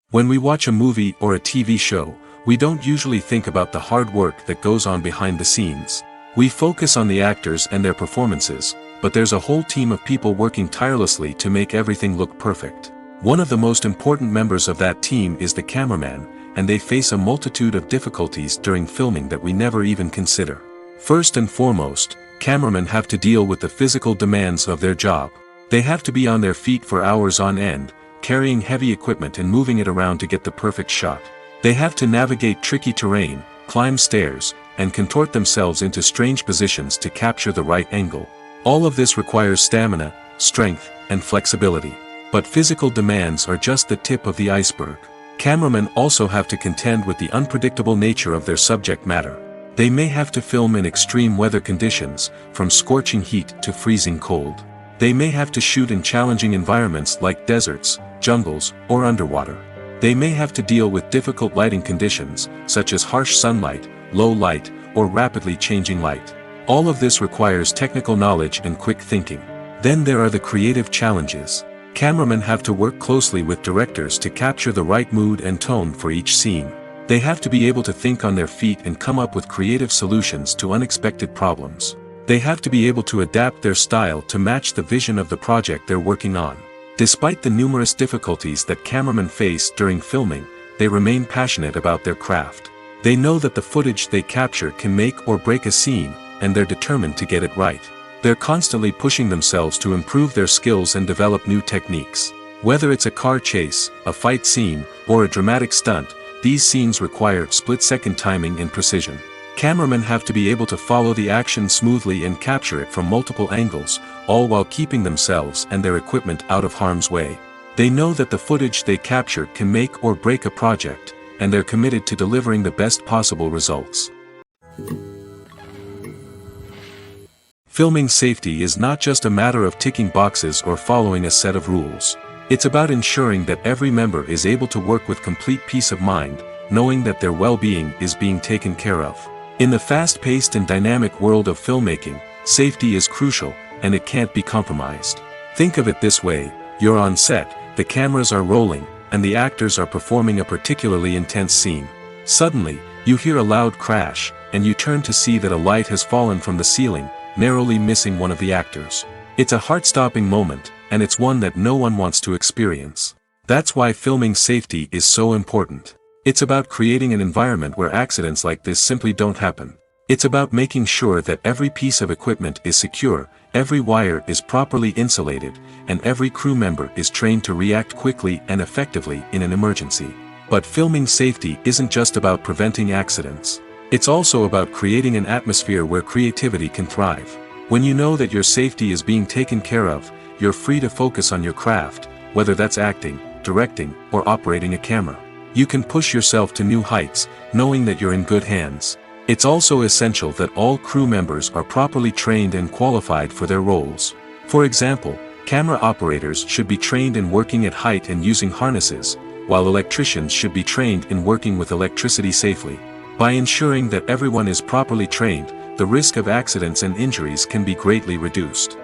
When we watch a movie or a TV show, we don't usually think about the hard work that goes on behind the scenes. We focus on the actors and their performances, but there's a whole team of people working tirelessly to make everything look perfect. One of the most important members of that team is the cameraman, and they face a multitude of difficulties during filming that we never even consider. First and foremost, cameramen have to deal with the physical demands of their job. They have to be on their feet for hours on end, carrying heavy equipment and moving it around to get the perfect shot. They have to navigate tricky terrain, climb stairs, and contort themselves into strange positions to capture the right angle. All of this requires stamina, strength, and flexibility. But physical demands are just the tip of the iceberg. Cameramen also have to contend with the unpredictable nature of their subject matter. They may have to film in extreme weather conditions, from scorching heat to freezing cold. They may have to shoot in challenging environments like deserts, jungles, or underwater. They may have to deal with difficult lighting conditions, such as harsh sunlight, low light, or rapidly changing light. All of this requires technical knowledge and quick thinking. Then there are the creative challenges. Cameramen have to work closely with directors to capture the right mood and tone for each scene. They have to be able to think on their feet and come up with creative solutions to unexpected problems. They have to be able to adapt their style to match the vision of the project they're working on. Despite the numerous difficulties that cameramen face during filming, they remain passionate about their craft. They know that the footage they capture can make or break a scene, and they're determined to get it right. They're constantly pushing themselves to improve their skills and develop new techniques. Whether it's a car chase, a fight scene, or a dramatic stunt, these scenes require split-second timing and precision. Cameramen have to be able to follow the action smoothly and capture it from multiple angles, all while keeping themselves and their equipment out of harm's way. They know that the footage they capture can make or break a project, and they're committed to delivering the best possible results. Filming safety is not just a matter of ticking boxes or following a set of rules. It's about ensuring that every member is able to work with complete peace of mind, knowing that their well-being is being taken care of. In the fast-paced and dynamic world of filmmaking, safety is crucial, and it can't be compromised. Think of it this way: you're on set, the cameras are rolling, and the actors are performing a particularly intense scene. Suddenly, you hear a loud crash, and you turn to see that a light has fallen from the ceiling, narrowly missing one of the actors. It's a heart-stopping moment, and it's one that no one wants to experience. That's why filming safety is so important. It's about creating an environment where accidents like this simply don't happen. It's about making sure that every piece of equipment is secure, every wire is properly insulated, and every crew member is trained to react quickly and effectively in an emergency. But filming safety isn't just about preventing accidents. It's also about creating an atmosphere where creativity can thrive. When you know that your safety is being taken care of, you're free to focus on your craft, whether that's acting, directing, or operating a camera. You can push yourself to new heights, knowing that you're in good hands. It's also essential that all crew members are properly trained and qualified for their roles. For example, camera operators should be trained in working at height and using harnesses, while electricians should be trained in working with electricity safely. By ensuring that everyone is properly trained, the risk of accidents and injuries can be greatly reduced.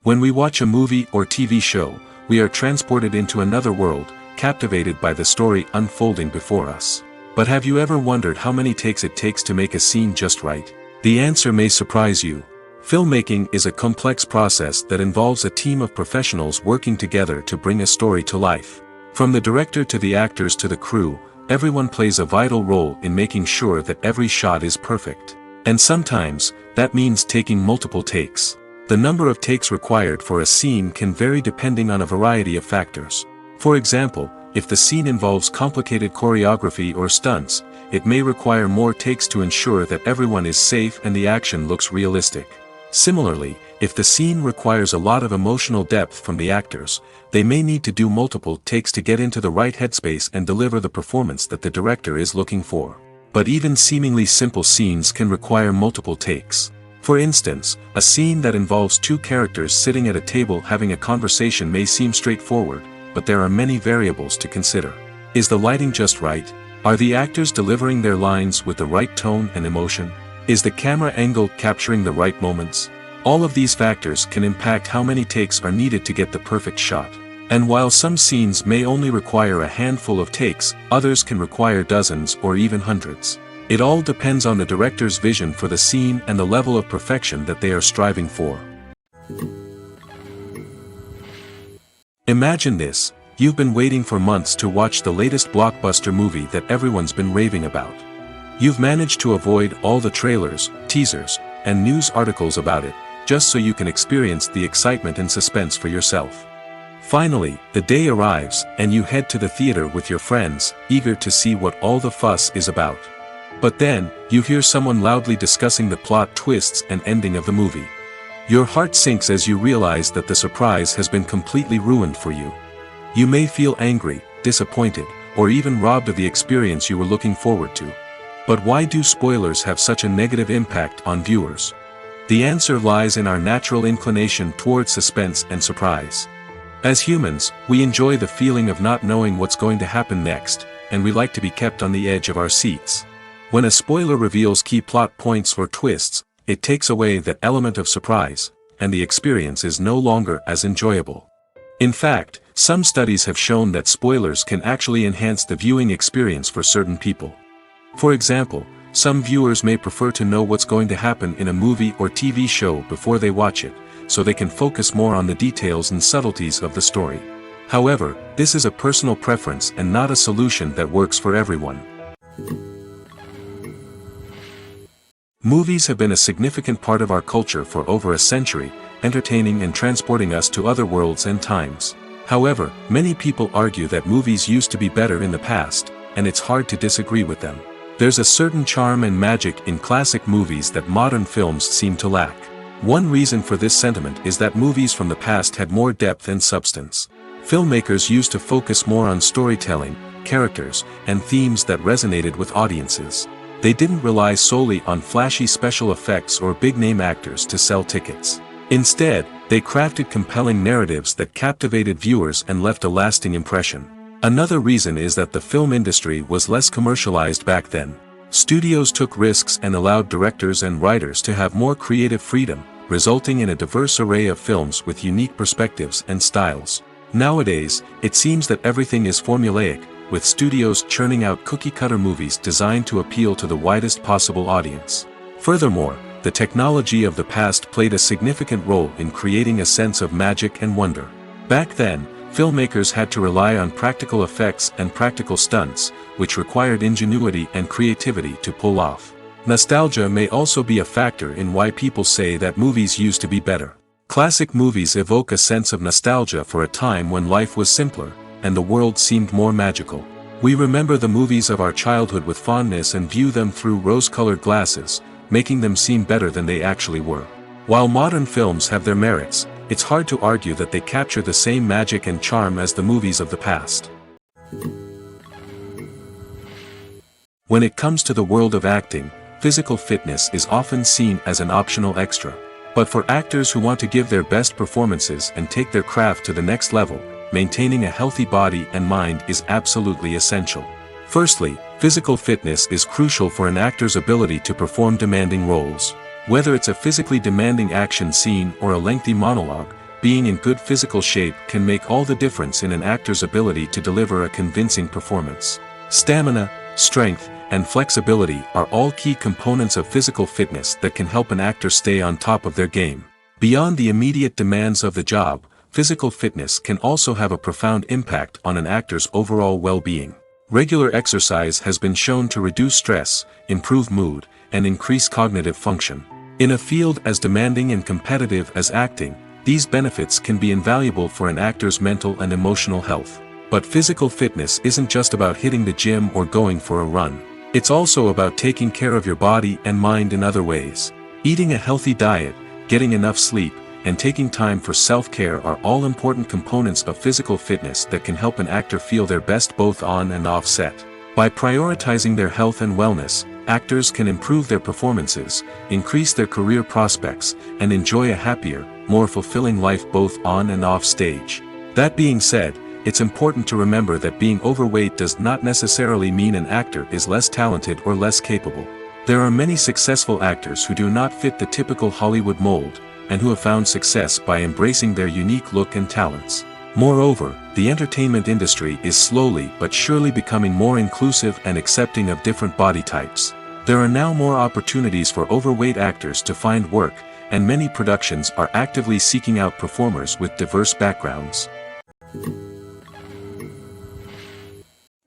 When we watch a movie or TV show, we are transported into another world, captivated by the story unfolding before us. But have you ever wondered how many takes it takes to make a scene just right? The answer may surprise you. Filmmaking is a complex process that involves a team of professionals working together to bring a story to life. From the director to the actors to the crew, everyone plays a vital role in making sure that every shot is perfect. And sometimes, that means taking multiple takes. The number of takes required for a scene can vary depending on a variety of factors. For example, if the scene involves complicated choreography or stunts, it may require more takes to ensure that everyone is safe and the action looks realistic. Similarly, if the scene requires a lot of emotional depth from the actors, they may need to do multiple takes to get into the right headspace and deliver the performance that the director is looking for. But even seemingly simple scenes can require multiple takes. For instance, a scene that involves two characters sitting at a table having a conversation may seem straightforward, but there are many variables to consider. Is the lighting just right? Are the actors delivering their lines with the right tone and emotion? Is the camera angle capturing the right moments? All of these factors can impact how many takes are needed to get the perfect shot. And while some scenes may only require a handful of takes, others can require dozens or even hundreds. It all depends on the director's vision for the scene and the level of perfection that they are striving for. Imagine this: you've been waiting for months to watch the latest blockbuster movie that everyone's been raving about. You've managed to avoid all the trailers, teasers, and news articles about it, just so you can experience the excitement and suspense for yourself. Finally, the day arrives, and you head to the theater with your friends, eager to see what all the fuss is about. But then, you hear someone loudly discussing the plot twists and ending of the movie. Your heart sinks as you realize that the surprise has been completely ruined for you. You may feel angry, disappointed, or even robbed of the experience you were looking forward to. But why do spoilers have such a negative impact on viewers? The answer lies in our natural inclination towards suspense and surprise. As humans, we enjoy the feeling of not knowing what's going to happen next, and we like to be kept on the edge of our seats. When a spoiler reveals key plot points or twists, it takes away that element of surprise, and the experience is no longer as enjoyable. In fact, some studies have shown that spoilers can actually enhance the viewing experience for certain people. For example, some viewers may prefer to know what's going to happen in a movie or TV show before they watch it, so they can focus more on the details and subtleties of the story. However, this is a personal preference and not a solution that works for everyone. Movies have been a significant part of our culture for over a century, entertaining and transporting us to other worlds and times. However, many people argue that movies used to be better in the past, and it's hard to disagree with them. There's a certain charm and magic in classic movies that modern films seem to lack. One reason for this sentiment is that movies from the past had more depth and substance. Filmmakers used to focus more on storytelling, characters, and themes that resonated with audiences. They didn't rely solely on flashy special effects or big-name actors to sell tickets. Instead, they crafted compelling narratives that captivated viewers and left a lasting impression. Another reason is that the film industry was less commercialized back then. Studios took risks and allowed directors and writers to have more creative freedom, resulting in a diverse array of films with unique perspectives and styles. Nowadays, it seems that everything is formulaic, with studios churning out cookie-cutter movies designed to appeal to the widest possible audience. Furthermore, the technology of the past played a significant role in creating a sense of magic and wonder. Back then, filmmakers had to rely on practical effects and practical stunts, which required ingenuity and creativity to pull off. Nostalgia may also be a factor in why people say that movies used to be better. Classic movies evoke a sense of nostalgia for a time when life was simpler, and the world seemed more magical. We remember the movies of our childhood with fondness and view them through rose-colored glasses, making them seem better than they actually were. While modern films have their merits, it's hard to argue that they capture the same magic and charm as the movies of the past. When it comes to the world of acting, physical fitness is often seen as an optional extra. But for actors who want to give their best performances and take their craft to the next level, maintaining a healthy body and mind is absolutely essential. Firstly, physical fitness is crucial for an actor's ability to perform demanding roles. Whether it's a physically demanding action scene or a lengthy monologue, being in good physical shape can make all the difference in an actor's ability to deliver a convincing performance. Stamina, strength, and flexibility are all key components of physical fitness that can help an actor stay on top of their game. Beyond the immediate demands of the job, physical fitness can also have a profound impact on an actor's overall well-being. Regular exercise has been shown to reduce stress, improve mood, and increase cognitive function. In a field as demanding and competitive as acting, these benefits can be invaluable for an actor's mental and emotional health. But physical fitness isn't just about hitting the gym or going for a run. It's also about taking care of your body and mind in other ways. Eating a healthy diet, getting enough sleep, and taking time for self-care are all important components of physical fitness that can help an actor feel their best both on and off set. By prioritizing their health and wellness, actors can improve their performances, increase their career prospects, and enjoy a happier, more fulfilling life both on and off stage. That being said, it's important to remember that being overweight does not necessarily mean an actor is less talented or less capable. There are many successful actors who do not fit the typical Hollywood mold, and who have found success by embracing their unique look and talents. Moreover, the entertainment industry is slowly but surely becoming more inclusive and accepting of different body types. There are now more opportunities for overweight actors to find work, and many productions are actively seeking out performers with diverse backgrounds.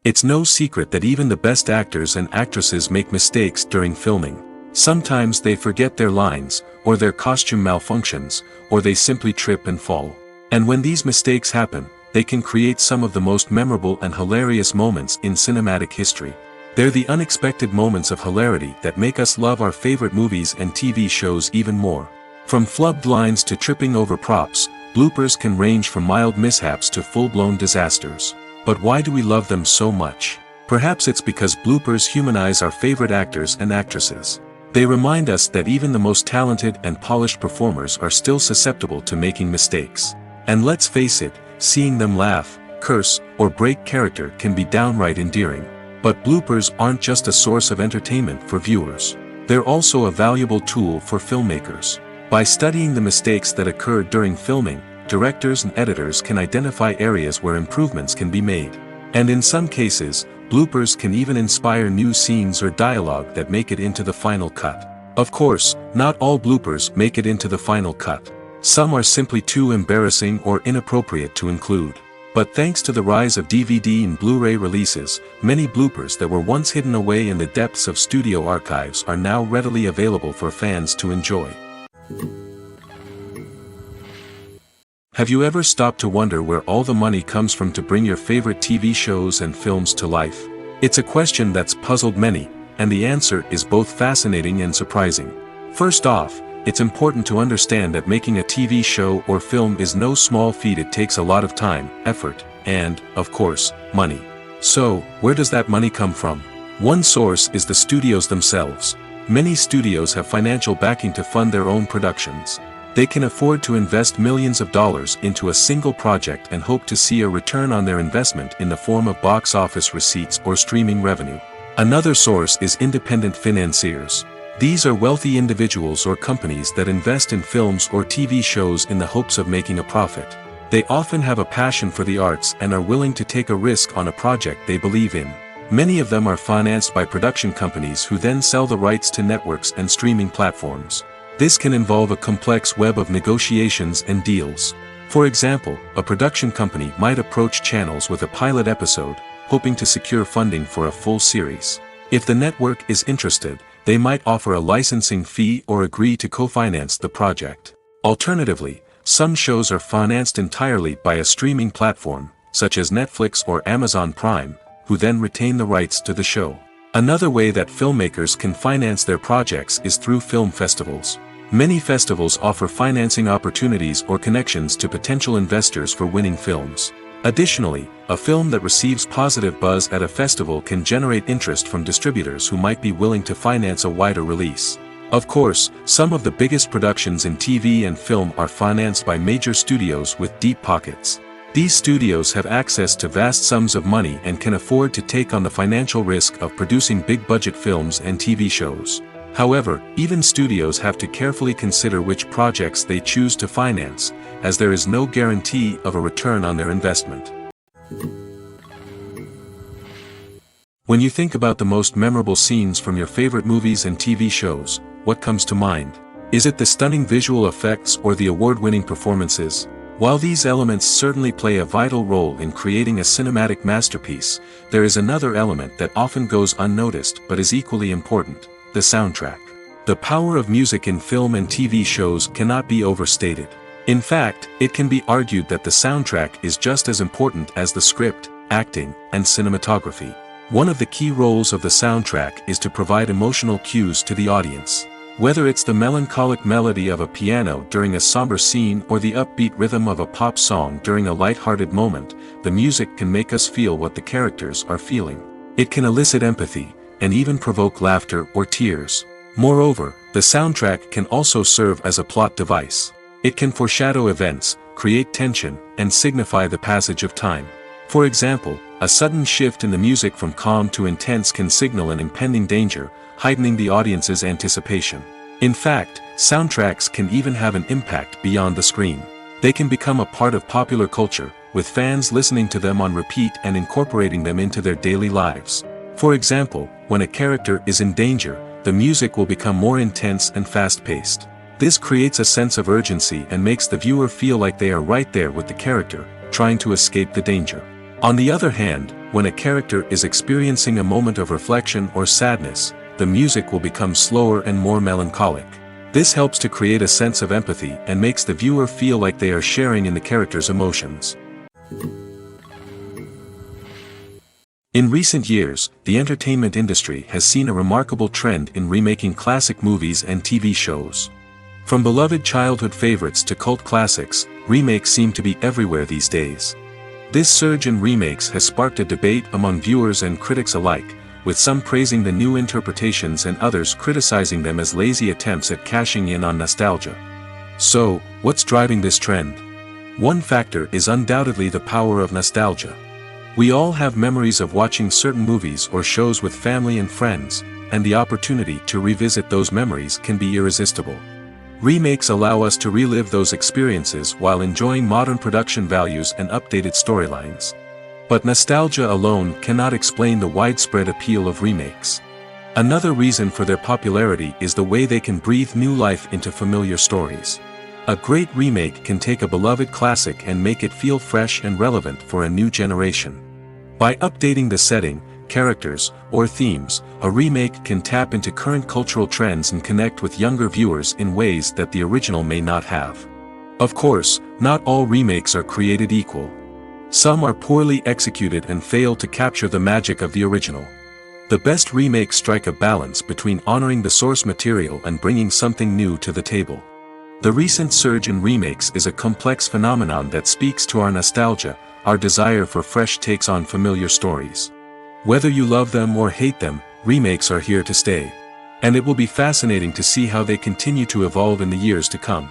It's no secret that even the best actors and actresses make mistakes during filming. Sometimes they forget their lines, or their costume malfunctions, or they simply trip and fall. And when these mistakes happen, they can create some of the most memorable and hilarious moments in cinematic history. They're the unexpected moments of hilarity that make us love our favorite movies and TV shows even more. From flubbed lines to tripping over props, bloopers can range from mild mishaps to full-blown disasters. But why do we love them so much? Perhaps it's because bloopers humanize our favorite actors and actresses. They remind us that even the most talented and polished performers are still susceptible to making mistakes. And let's face it, seeing them laugh, curse, or break character can be downright endearing. But bloopers aren't just a source of entertainment for viewers. They're also a valuable tool for filmmakers. By studying the mistakes that occurred during filming, directors and editors can identify areas where improvements can be made. And in some cases, bloopers can even inspire new scenes or dialogue that make it into the final cut. Of course, not all bloopers make it into the final cut. Some are simply too embarrassing or inappropriate to include. But thanks to the rise of DVD and Blu-ray releases, many bloopers that were once hidden away in the depths of studio archives are now readily available for fans to enjoy. Have you ever stopped to wonder where all the money comes from to bring your favorite TV shows and films to life? It's a question that's puzzled many, and the answer is both fascinating and surprising. First off, it's important to understand that making a TV show or film is no small feat. It takes a lot of time, effort, and, of course, money. So, where does that money come from? One source is the studios themselves. Many studios have financial backing to fund their own productions. They can afford to invest millions of dollars into a single project and hope to see a return on their investment in the form of box office receipts or streaming revenue. Another source is independent financiers. These are wealthy individuals or companies that invest in films or TV shows in the hopes of making a profit. They often have a passion for the arts and are willing to take a risk on a project they believe in. Many of them are financed by production companies who then sell the rights to networks and streaming platforms. This can involve a complex web of negotiations and deals. For example, a production company might approach channels with a pilot episode, hoping to secure funding for a full series. If the network is interested, they might offer a licensing fee or agree to co-finance the project. Alternatively, some shows are financed entirely by a streaming platform, such as Netflix or Amazon Prime, who then retain the rights to the show. Another way that filmmakers can finance their projects is through film festivals. Many festivals offer financing opportunities or connections to potential investors for winning films. Additionally, a film that receives positive buzz at a festival can generate interest from distributors who might be willing to finance a wider release. Of course, some of the biggest productions in TV and film are financed by major studios with deep pockets. These studios have access to vast sums of money and can afford to take on the financial risk of producing big-budget films and TV shows. However, even studios have to carefully consider which projects they choose to finance, as there is no guarantee of a return on their investment. When you think about the most memorable scenes from your favorite movies and TV shows, what comes to mind? Is it the stunning visual effects or the award-winning performances? While these elements certainly play a vital role in creating a cinematic masterpiece, there is another element that often goes unnoticed but is equally important: the soundtrack. The power of music in film and TV shows cannot be overstated. In fact, it can be argued that the soundtrack is just as important as the script, acting, and cinematography. One of the key roles of the soundtrack is to provide emotional cues to the audience. Whether it's the melancholic melody of a piano during a somber scene or the upbeat rhythm of a pop song during a light-hearted moment, the music can make us feel what the characters are feeling. It can elicit empathy, and even provoke laughter or tears. Moreover, the soundtrack can also serve as a plot device. It can foreshadow events, create tension, and signify the passage of time. For example, a sudden shift in the music from calm to intense can signal an impending danger, heightening the audience's anticipation. In fact, soundtracks can even have an impact beyond the screen. They can become a part of popular culture, with fans listening to them on repeat and incorporating them into their daily lives. For example, when a character is in danger, the music will become more intense and fast-paced. This creates a sense of urgency and makes the viewer feel like they are right there with the character, trying to escape the danger. On the other hand, when a character is experiencing a moment of reflection or sadness, the music will become slower and more melancholic. This helps to create a sense of empathy and makes the viewer feel like they are sharing in the character's emotions. In recent years, the entertainment industry has seen a remarkable trend in remaking classic movies and TV shows. From beloved childhood favorites to cult classics, remakes seem to be everywhere these days. This surge in remakes has sparked a debate among viewers and critics alike, with some praising the new interpretations and others criticizing them as lazy attempts at cashing in on nostalgia. So, what's driving this trend? One factor is undoubtedly the power of nostalgia. We all have memories of watching certain movies or shows with family and friends, and the opportunity to revisit those memories can be irresistible. Remakes allow us to relive those experiences while enjoying modern production values and updated storylines. But nostalgia alone cannot explain the widespread appeal of remakes. Another reason for their popularity is the way they can breathe new life into familiar stories. A great remake can take a beloved classic and make it feel fresh and relevant for a new generation. By updating the setting, characters, or themes, a remake can tap into current cultural trends and connect with younger viewers in ways that the original may not have. Of course, not all remakes are created equal. Some are poorly executed and fail to capture the magic of the original. The best remakes strike a balance between honoring the source material and bringing something new to the table. The recent surge in remakes is a complex phenomenon that speaks to our nostalgia, our desire for fresh takes on familiar stories. Whether you love them or hate them, remakes are here to stay. And it will be fascinating to see how they continue to evolve in the years to come.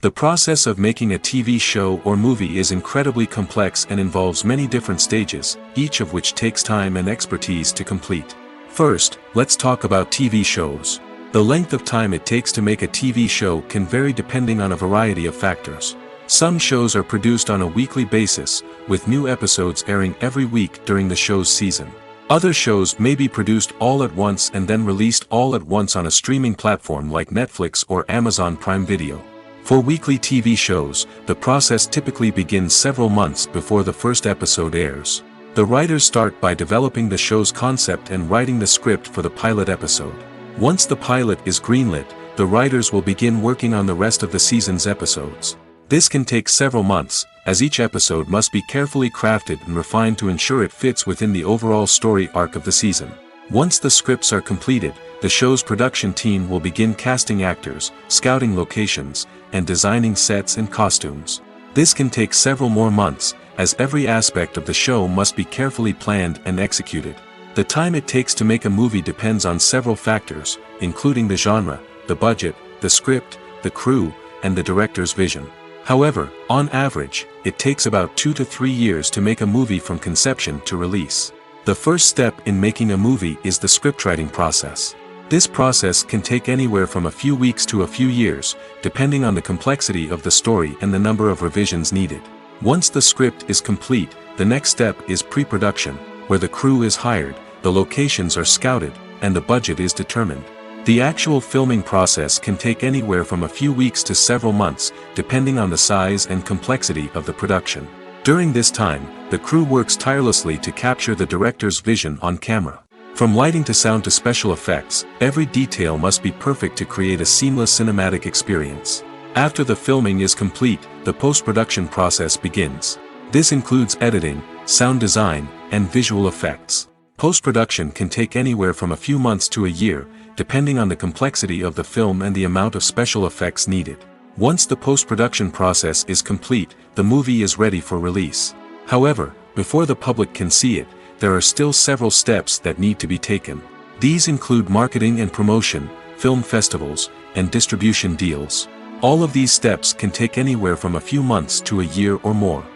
The process of making a TV show or movie is incredibly complex and involves many different stages, each of which takes time and expertise to complete. First, let's talk about TV shows. The length of time it takes to make a TV show can vary depending on a variety of factors. Some shows are produced on a weekly basis, with new episodes airing every week during the show's season. Other shows may be produced all at once and then released all at once on a streaming platform like Netflix or Amazon Prime Video. For weekly TV shows, the process typically begins several months before the first episode airs. The writers start by developing the show's concept and writing the script for the pilot episode. Once the pilot is greenlit, the writers will begin working on the rest of the season's episodes. This can take several months, as each episode must be carefully crafted and refined to ensure it fits within the overall story arc of the season. Once the scripts are completed, the show's production team will begin casting actors, scouting locations, and designing sets and costumes. This can take several more months, as every aspect of the show must be carefully planned and executed. The time it takes to make a movie depends on several factors, including the genre, the budget, the script, the crew, and the director's vision. However, on average, it takes about 2 to 3 years to make a movie from conception to release. The first step in making a movie is the scriptwriting process. This process can take anywhere from a few weeks to a few years, depending on the complexity of the story and the number of revisions needed. Once the script is complete, the next step is pre-production, where the crew is hired, the locations are scouted, and the budget is determined. The actual filming process can take anywhere from a few weeks to several months, depending on the size and complexity of the production. During this time, the crew works tirelessly to capture the director's vision on camera. From lighting to sound to special effects, every detail must be perfect to create a seamless cinematic experience. After the filming is complete, the post-production process begins. This includes editing, sound design, and visual effects. Post-production can take anywhere from a few months to a year, depending on the complexity of the film and the amount of special effects needed. Once the post-production process is complete, the movie is ready for release. However, before the public can see it, there are still several steps that need to be taken. These include marketing and promotion, film festivals, and distribution deals. All of these steps can take anywhere from a few months to a year or more.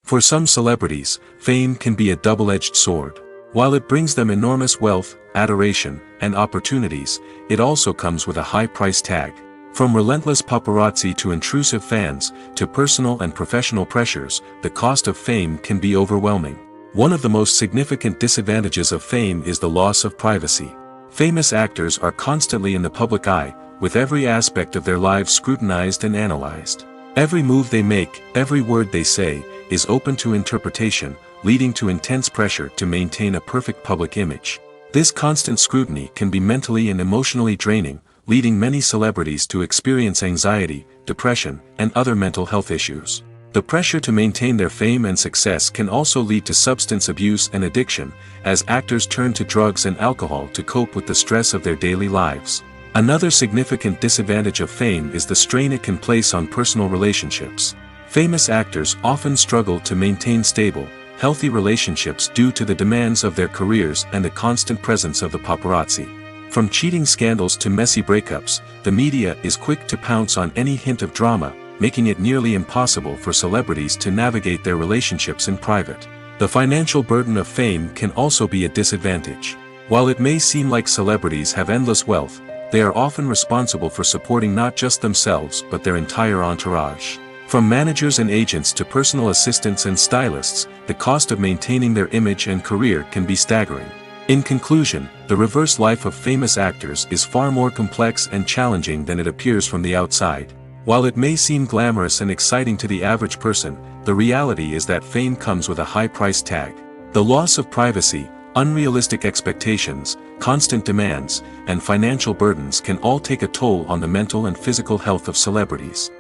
For some celebrities, fame can be a double-edged sword. While it brings them enormous wealth, adoration, and opportunities, it also comes with a high price tag. From relentless paparazzi to intrusive fans, to personal and professional pressures, the cost of fame can be overwhelming. One of the most significant disadvantages of fame is the loss of privacy. Famous actors are constantly in the public eye, with every aspect of their lives scrutinized and analyzed. Every move they make, every word they say, is open to interpretation, leading to intense pressure to maintain a perfect public image. This constant scrutiny can be mentally and emotionally draining, leading many celebrities to experience anxiety, depression, and other mental health issues. The pressure to maintain their fame and success can also lead to substance abuse and addiction, as actors turn to drugs and alcohol to cope with the stress of their daily lives. Another significant disadvantage of fame is the strain it can place on personal relationships. Famous actors often struggle to maintain stable, healthy relationships due to the demands of their careers and the constant presence of the paparazzi. From cheating scandals to messy breakups, the media is quick to pounce on any hint of drama, making it nearly impossible for celebrities to navigate their relationships in private. The financial burden of fame can also be a disadvantage. While it may seem like celebrities have endless wealth, they are often responsible for supporting not just themselves but their entire entourage. From managers and agents to personal assistants and stylists, the cost of maintaining their image and career can be staggering. In conclusion, the reverse life of famous actors is far more complex and challenging than it appears from the outside. While it may seem glamorous and exciting to the average person, the reality is that fame comes with a high price tag. The loss of privacy, unrealistic expectations, constant demands, and financial burdens can all take a toll on the mental and physical health of celebrities.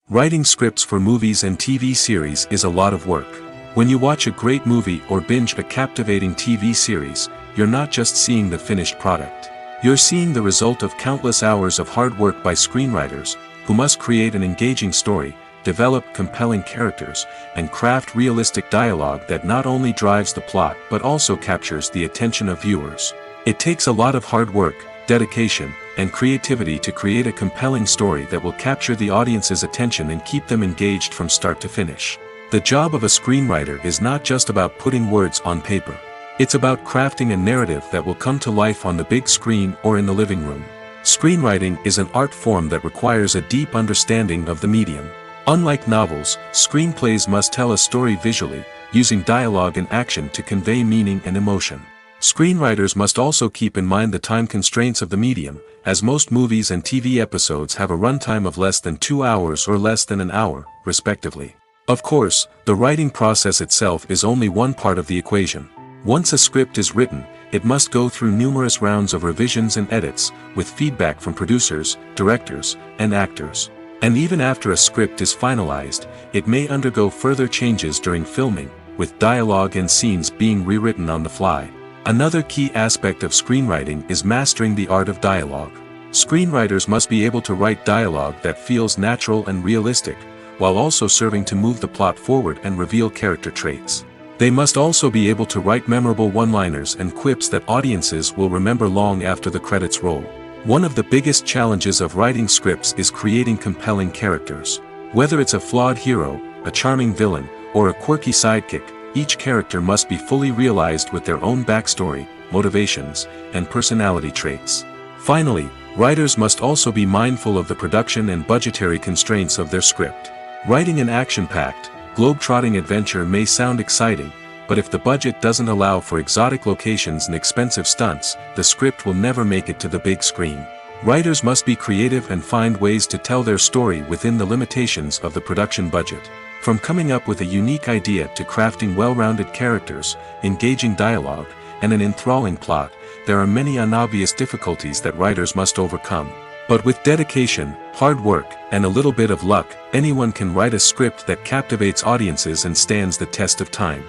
Writing scripts for movies and TV series is a lot of work. When you watch a great movie or binge a captivating TV series, you're not just seeing the finished product. You're seeing the result of countless hours of hard work by screenwriters, who must create an engaging story, develop compelling characters, and craft realistic dialogue that not only drives the plot but also captures the attention of viewers. It takes a lot of hard work, dedication, and creativity to create a compelling story that will capture the audience's attention and keep them engaged from start to finish. The job of a screenwriter is not just about putting words on paper. It's about crafting a narrative that will come to life on the big screen or in the living room. Screenwriting is an art form that requires a deep understanding of the medium. Unlike novels, screenplays must tell a story visually, using dialogue and action to convey meaning and emotion. Screenwriters must also keep in mind the time constraints of the medium, as most movies and TV episodes have a runtime of less than 2 hours or less than an hour, respectively. Of course, the writing process itself is only one part of the equation. Once a script is written, it must go through numerous rounds of revisions and edits, with feedback from producers, directors, and actors. And even after a script is finalized, it may undergo further changes during filming, with dialogue and scenes being rewritten on the fly. Another key aspect of screenwriting is mastering the art of dialogue. Screenwriters must be able to write dialogue that feels natural and realistic, while also serving to move the plot forward and reveal character traits. They must also be able to write memorable one-liners and quips that audiences will remember long after the credits roll. One of the biggest challenges of writing scripts is creating compelling characters. Whether it's a flawed hero, a charming villain, or a quirky sidekick, each character must be fully realized with their own backstory, motivations, and personality traits. Finally, writers must also be mindful of the production and budgetary constraints of their script. Writing an action-packed, globe-trotting adventure may sound exciting, but if the budget doesn't allow for exotic locations and expensive stunts, the script will never make it to the big screen. Writers must be creative and find ways to tell their story within the limitations of the production budget. From coming up with a unique idea to crafting well-rounded characters, engaging dialogue, and an enthralling plot, there are many unobvious difficulties that writers must overcome. But with dedication, hard work, and a little bit of luck, anyone can write a script that captivates audiences and stands the test of time.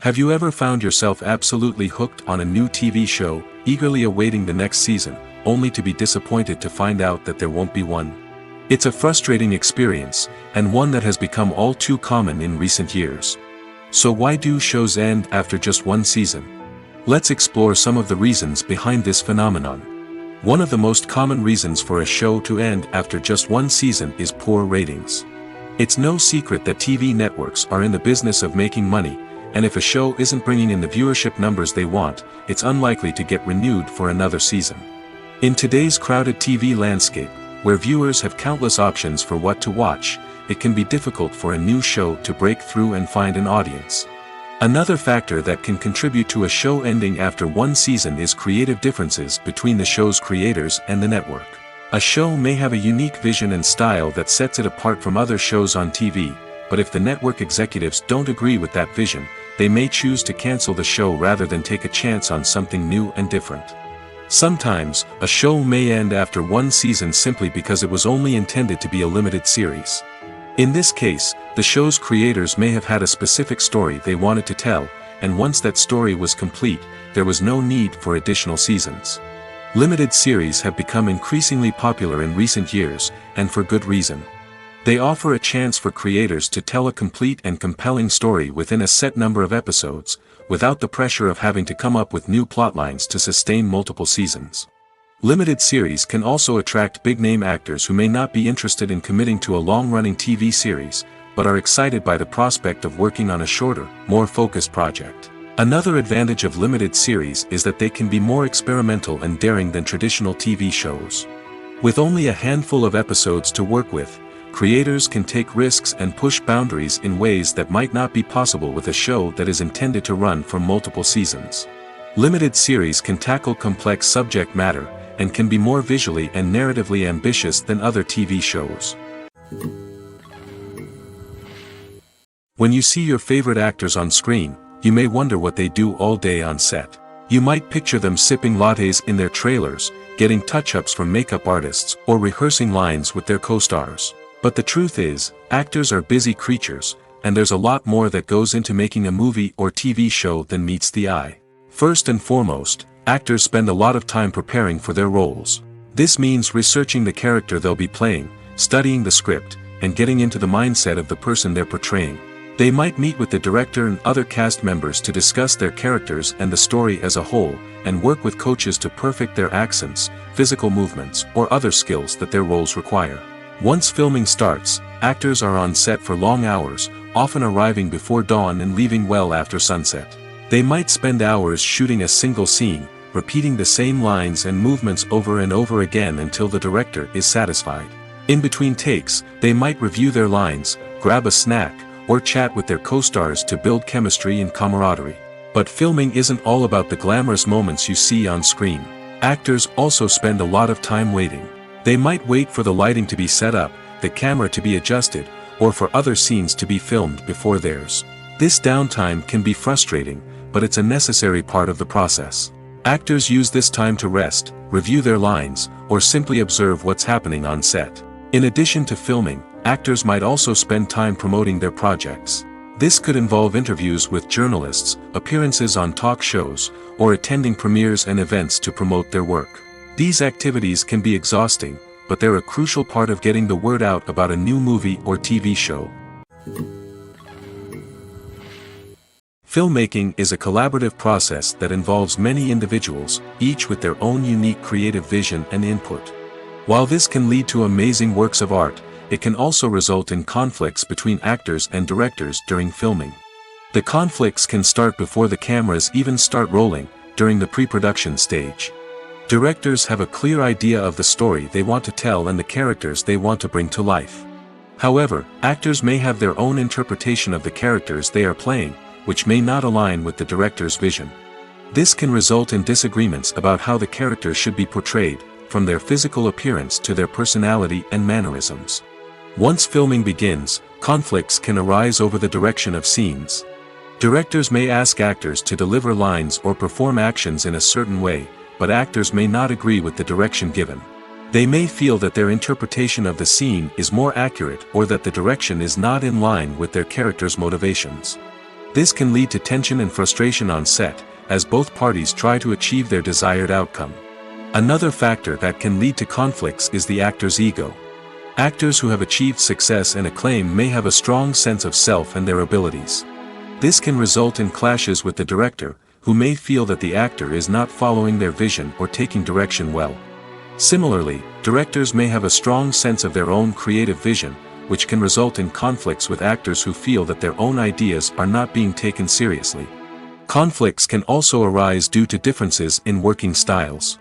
Have you ever found yourself absolutely hooked on a new TV show, eagerly awaiting the next season, only to be disappointed to find out that there won't be one? It's a frustrating experience, and one that has become all too common in recent years. So why do shows end after just one season? Let's explore some of the reasons behind this phenomenon. One of the most common reasons for a show to end after just one season is poor ratings. It's no secret that TV networks are in the business of making money, and if a show isn't bringing in the viewership numbers they want, it's unlikely to get renewed for another season. In today's crowded TV landscape, where viewers have countless options for what to watch, it can be difficult for a new show to break through and find an audience. Another factor that can contribute to a show ending after one season is creative differences between the show's creators and the network. A show may have a unique vision and style that sets it apart from other shows on TV, but if the network executives don't agree with that vision, they may choose to cancel the show rather than take a chance on something new and different. Sometimes, a show may end after one season simply because it was only intended to be a limited series. In this case, the show's creators may have had a specific story they wanted to tell, and once that story was complete, there was no need for additional seasons. Limited series have become increasingly popular in recent years, and for good reason. They offer a chance for creators to tell a complete and compelling story within a set number of episodes, without the pressure of having to come up with new plotlines to sustain multiple seasons. Limited series can also attract big-name actors who may not be interested in committing to a long-running TV series, but are excited by the prospect of working on a shorter, more focused project. Another advantage of limited series is that they can be more experimental and daring than traditional TV shows. With only a handful of episodes to work with, creators can take risks and push boundaries in ways that might not be possible with a show that is intended to run for multiple seasons. Limited series can tackle complex subject matter, and can be more visually and narratively ambitious than other TV shows. When you see your favorite actors on screen, you may wonder what they do all day on set. You might picture them sipping lattes in their trailers, getting touch-ups from makeup artists, or rehearsing lines with their co-stars. But the truth is, actors are busy creatures, and there's a lot more that goes into making a movie or TV show than meets the eye. First and foremost, actors spend a lot of time preparing for their roles. This means researching the character they'll be playing, studying the script, and getting into the mindset of the person they're portraying. They might meet with the director and other cast members to discuss their characters and the story as a whole, and work with coaches to perfect their accents, physical movements, or other skills that their roles require. Once filming starts, actors are on set for long hours, often arriving before dawn and leaving well after sunset. They might spend hours shooting a single scene, repeating the same lines and movements over and over again until the director is satisfied. In between takes, they might review their lines, grab a snack, or chat with their co-stars to build chemistry and camaraderie. But filming isn't all about the glamorous moments you see on screen. Actors also spend a lot of time waiting. They might wait for the lighting to be set up, the camera to be adjusted, or for other scenes to be filmed before theirs. This downtime can be frustrating, but it's a necessary part of the process. Actors use this time to rest, review their lines, or simply observe what's happening on set. In addition to filming, actors might also spend time promoting their projects. This could involve interviews with journalists, appearances on talk shows, or attending premieres and events to promote their work. These activities can be exhausting, but they're a crucial part of getting the word out about a new movie or TV show. Filmmaking is a collaborative process that involves many individuals, each with their own unique creative vision and input. While this can lead to amazing works of art, it can also result in conflicts between actors and directors during filming. The conflicts can start before the cameras even start rolling, during the pre-production stage. Directors have a clear idea of the story they want to tell and the characters they want to bring to life. However, actors may have their own interpretation of the characters they are playing, which may not align with the director's vision. This can result in disagreements about how the characters should be portrayed, from their physical appearance to their personality and mannerisms. Once filming begins, conflicts can arise over the direction of scenes. Directors may ask actors to deliver lines or perform actions in a certain way, but actors may not agree with the direction given. They may feel that their interpretation of the scene is more accurate or that the direction is not in line with their character's motivations. This can lead to tension and frustration on set, as both parties try to achieve their desired outcome. Another factor that can lead to conflicts is the actor's ego. Actors who have achieved success and acclaim may have a strong sense of self and their abilities. This can result in clashes with the director, who may feel that the actor is not following their vision or taking direction well. Similarly, directors may have a strong sense of their own creative vision, which can result in conflicts with actors who feel that their own ideas are not being taken seriously. Conflicts can also arise due to differences in working styles.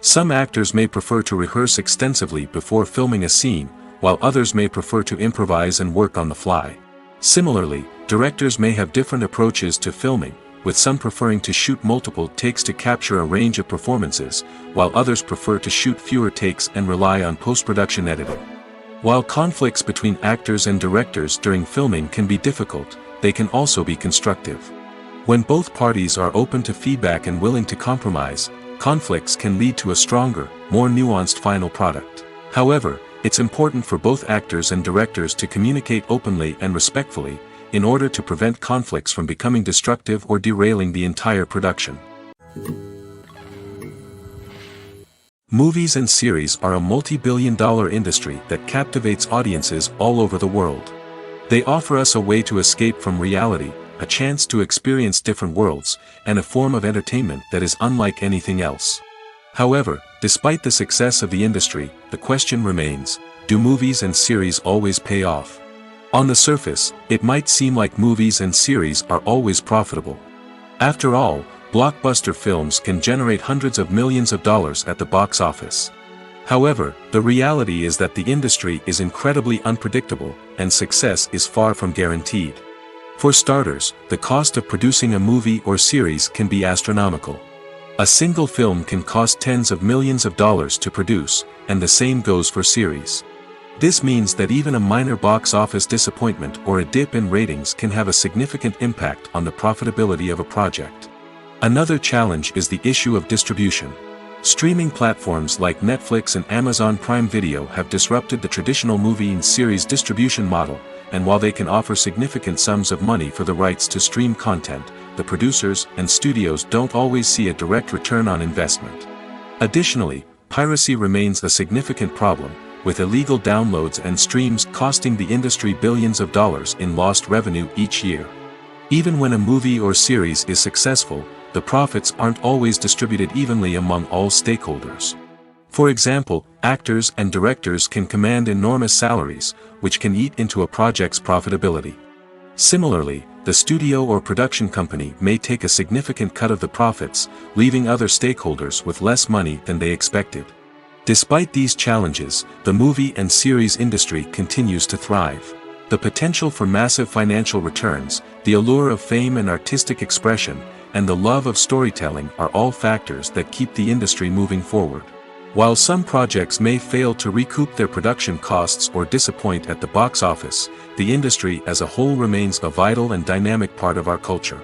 Some actors may prefer to rehearse extensively before filming a scene, while others may prefer to improvise and work on the fly. Similarly, directors may have different approaches to filming, with some preferring to shoot multiple takes to capture a range of performances, while others prefer to shoot fewer takes and rely on post-production editing. While conflicts between actors and directors during filming can be difficult, they can also be constructive. When both parties are open to feedback and willing to compromise, conflicts can lead to a stronger, more nuanced final product. However, it's important for both actors and directors to communicate openly and respectfully, in order to prevent conflicts from becoming destructive or derailing the entire production. Movies and series are a multi-billion-dollar industry that captivates audiences all over the world. They offer us a way to escape from reality, a chance to experience different worlds, and a form of entertainment that is unlike anything else. However, despite the success of the industry, the question remains, do movies and series always pay off? On the surface, it might seem like movies and series are always profitable. After all, blockbuster films can generate hundreds of millions of dollars at the box office. However, the reality is that the industry is incredibly unpredictable, and success is far from guaranteed. For starters, the cost of producing a movie or series can be astronomical. A single film can cost tens of millions of dollars to produce, and the same goes for series. This means that even a minor box office disappointment or a dip in ratings can have a significant impact on the profitability of a project. Another challenge is the issue of distribution. Streaming platforms like Netflix and Amazon Prime Video have disrupted the traditional movie and series distribution model, and while they can offer significant sums of money for the rights to stream content, the producers and studios don't always see a direct return on investment. Additionally, piracy remains a significant problem, with illegal downloads and streams costing the industry billions of dollars in lost revenue each year. Even when a movie or series is successful, the profits aren't always distributed evenly among all stakeholders. For example, actors and directors can command enormous salaries, which can eat into a project's profitability. Similarly, the studio or production company may take a significant cut of the profits, leaving other stakeholders with less money than they expected. Despite these challenges, the movie and series industry continues to thrive. The potential for massive financial returns, the allure of fame and artistic expression, and the love of storytelling are all factors that keep the industry moving forward. While some projects may fail to recoup their production costs or disappoint at the box office, the industry as a whole remains a vital and dynamic part of our culture.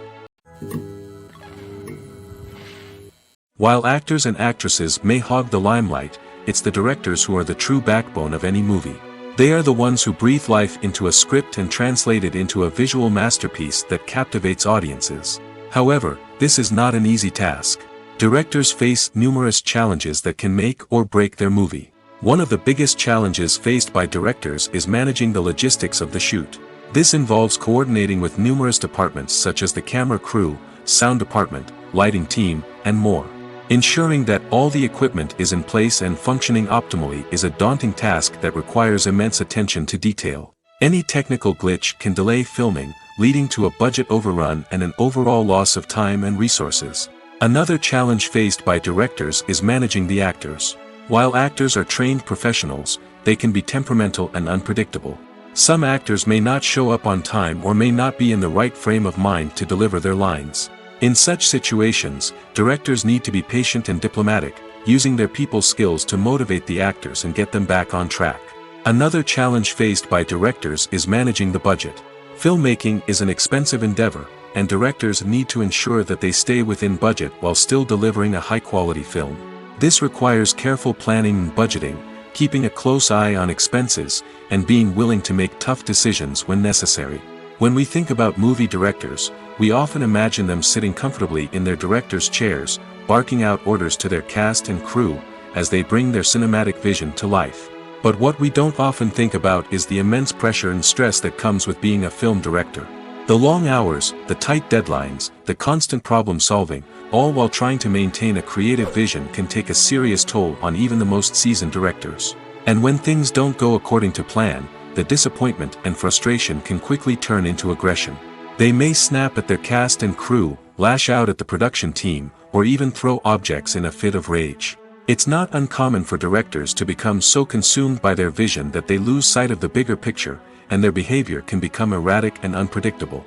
While actors and actresses may hog the limelight, it's the directors who are the true backbone of any movie. They are the ones who breathe life into a script and translate it into a visual masterpiece that captivates audiences. However, this is not an easy task. Directors face numerous challenges that can make or break their movie. One of the biggest challenges faced by directors is managing the logistics of the shoot. This involves coordinating with numerous departments such as the camera crew, sound department, lighting team, and more. Ensuring that all the equipment is in place and functioning optimally is a daunting task that requires immense attention to detail. Any technical glitch can delay filming, leading to a budget overrun and an overall loss of time and resources. Another challenge faced by directors is managing the actors. While actors are trained professionals, they can be temperamental and unpredictable. Some actors may not show up on time or may not be in the right frame of mind to deliver their lines. In such situations, directors need to be patient and diplomatic, using their people skills to motivate the actors and get them back on track. Another challenge faced by directors is managing the budget. Filmmaking is an expensive endeavor, and directors need to ensure that they stay within budget while still delivering a high-quality film. This requires careful planning and budgeting, keeping a close eye on expenses, and being willing to make tough decisions when necessary. When we think about movie directors, we often imagine them sitting comfortably in their director's chairs, barking out orders to their cast and crew, as they bring their cinematic vision to life. But what we don't often think about is the immense pressure and stress that comes with being a film director. The long hours, the tight deadlines, the constant problem solving, all while trying to maintain a creative vision can take a serious toll on even the most seasoned directors. And when things don't go according to plan, the disappointment and frustration can quickly turn into aggression. They may snap at their cast and crew, lash out at the production team, or even throw objects in a fit of rage. It's not uncommon for directors to become so consumed by their vision that they lose sight of the bigger picture, and their behavior can become erratic and unpredictable.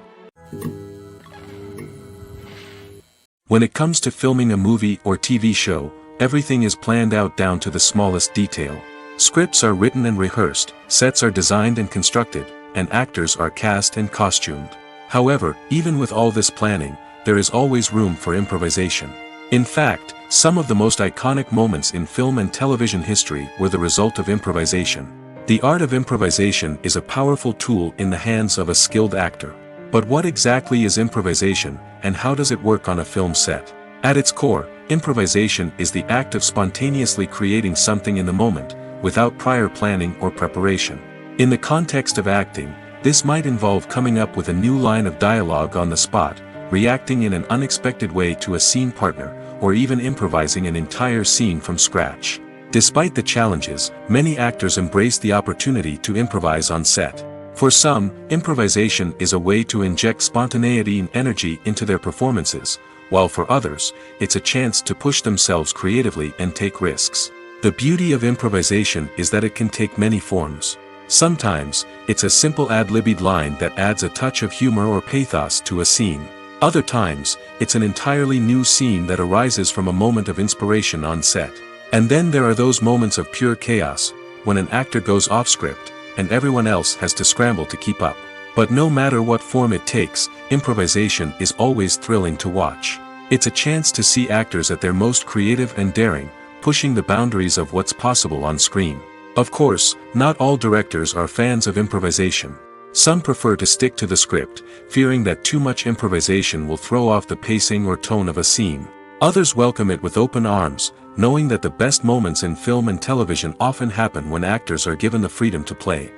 When it comes to filming a movie or TV show, everything is planned out down to the smallest detail. Scripts are written and rehearsed, sets are designed and constructed, and actors are cast and costumed. However, even with all this planning, there is always room for improvisation. In fact, some of the most iconic moments in film and television history were the result of improvisation. The art of improvisation is a powerful tool in the hands of a skilled actor. But what exactly is improvisation, and how does it work on a film set? At its core, improvisation is the act of spontaneously creating something in the moment, without prior planning or preparation. In the context of acting, this might involve coming up with a new line of dialogue on the spot, reacting in an unexpected way to a scene partner, or even improvising an entire scene from scratch. Despite the challenges, many actors embrace the opportunity to improvise on set. For some, improvisation is a way to inject spontaneity and energy into their performances, while for others, it's a chance to push themselves creatively and take risks. The beauty of improvisation is that it can take many forms. Sometimes, it's a simple ad-libbed line that adds a touch of humor or pathos to a scene. Other times, it's an entirely new scene that arises from a moment of inspiration on set. And then there are those moments of pure chaos, when an actor goes off script, and everyone else has to scramble to keep up. But no matter what form it takes, improvisation is always thrilling to watch. It's a chance to see actors at their most creative and daring, pushing the boundaries of what's possible on screen. Of course, not all directors are fans of improvisation. Some prefer to stick to the script, fearing that too much improvisation will throw off the pacing or tone of a scene. Others welcome it with open arms, knowing that the best moments in film and television often happen when actors are given the freedom to play.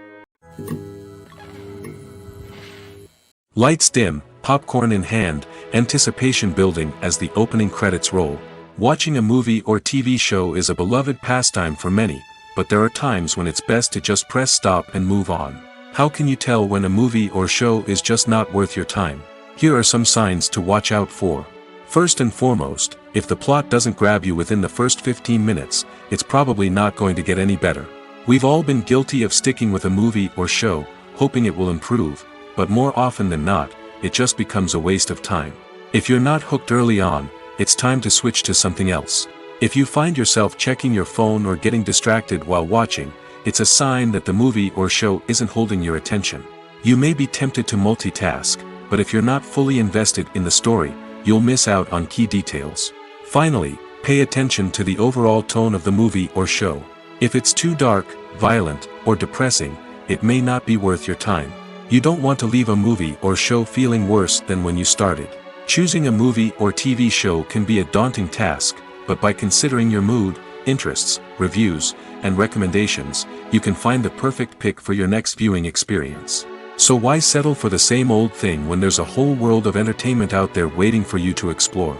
Lights dim, popcorn in hand, anticipation building as the opening credits roll. Watching a movie or TV show is a beloved pastime for many, but there are times when it's best to just press stop and move on. How can you tell when a movie or show is just not worth your time? Here are some signs to watch out for. First and foremost, if the plot doesn't grab you within the first 15 minutes, it's probably not going to get any better. We've all been guilty of sticking with a movie or show, hoping it will improve, but more often than not, it just becomes a waste of time. If you're not hooked early on, it's time to switch to something else. If you find yourself checking your phone or getting distracted while watching, it's a sign that the movie or show isn't holding your attention. You may be tempted to multitask, but if you're not fully invested in the story, you'll miss out on key details. Finally, pay attention to the overall tone of the movie or show. If it's too dark, violent, or depressing, it may not be worth your time. You don't want to leave a movie or show feeling worse than when you started. Choosing a movie or TV show can be a daunting task, but by considering your mood, interests, reviews, and recommendations, you can find the perfect pick for your next viewing experience. So why settle for the same old thing when there's a whole world of entertainment out there waiting for you to explore?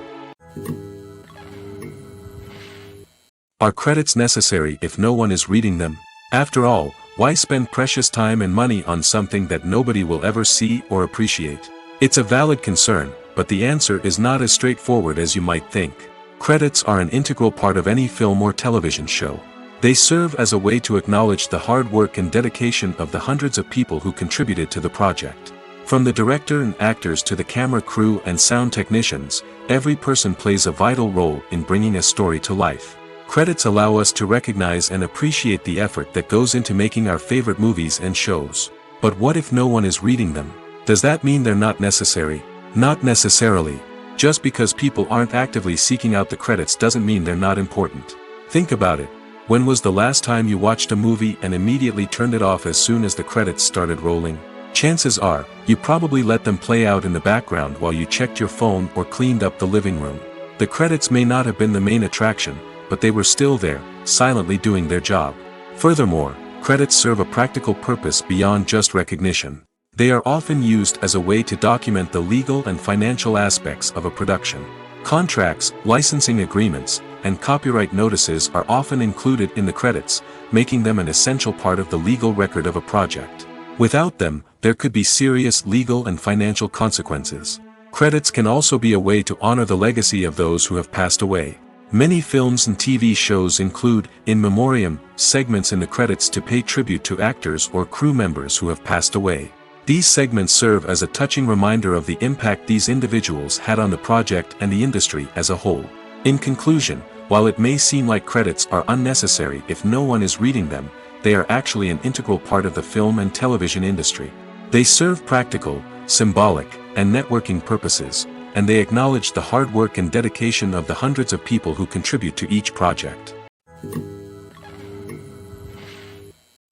Are credits necessary if no one is reading them? After all, why spend precious time and money on something that nobody will ever see or appreciate? It's a valid concern, but the answer is not as straightforward as you might think. Credits are an integral part of any film or television show. They serve as a way to acknowledge the hard work and dedication of the hundreds of people who contributed to the project. From the director and actors to the camera crew and sound technicians, every person plays a vital role in bringing a story to life. Credits allow us to recognize and appreciate the effort that goes into making our favorite movies and shows. But what if no one is reading them? Does that mean they're not necessary? Not necessarily. Just because people aren't actively seeking out the credits doesn't mean they're not important. Think about it. When was the last time you watched a movie and immediately turned it off as soon as the credits started rolling? Chances are, you probably let them play out in the background while you checked your phone or cleaned up the living room. The credits may not have been the main attraction, but they were still there, silently doing their job. Furthermore, credits serve a practical purpose beyond just recognition. They are often used as a way to document the legal and financial aspects of a production. Contracts, licensing agreements, and copyright notices are often included in the credits, making them an essential part of the legal record of a project. Without them, there could be serious legal and financial consequences. Credits can also be a way to honor the legacy of those who have passed away. Many films and TV shows include in memoriam segments in the credits to pay tribute to actors or crew members who have passed away. These segments serve as a touching reminder of the impact these individuals had on the project and the industry as a whole. In conclusion, while it may seem like credits are unnecessary if no one is reading them, they are actually an integral part of the film and television industry. They serve practical, symbolic, and networking purposes, and they acknowledge the hard work and dedication of the hundreds of people who contribute to each project.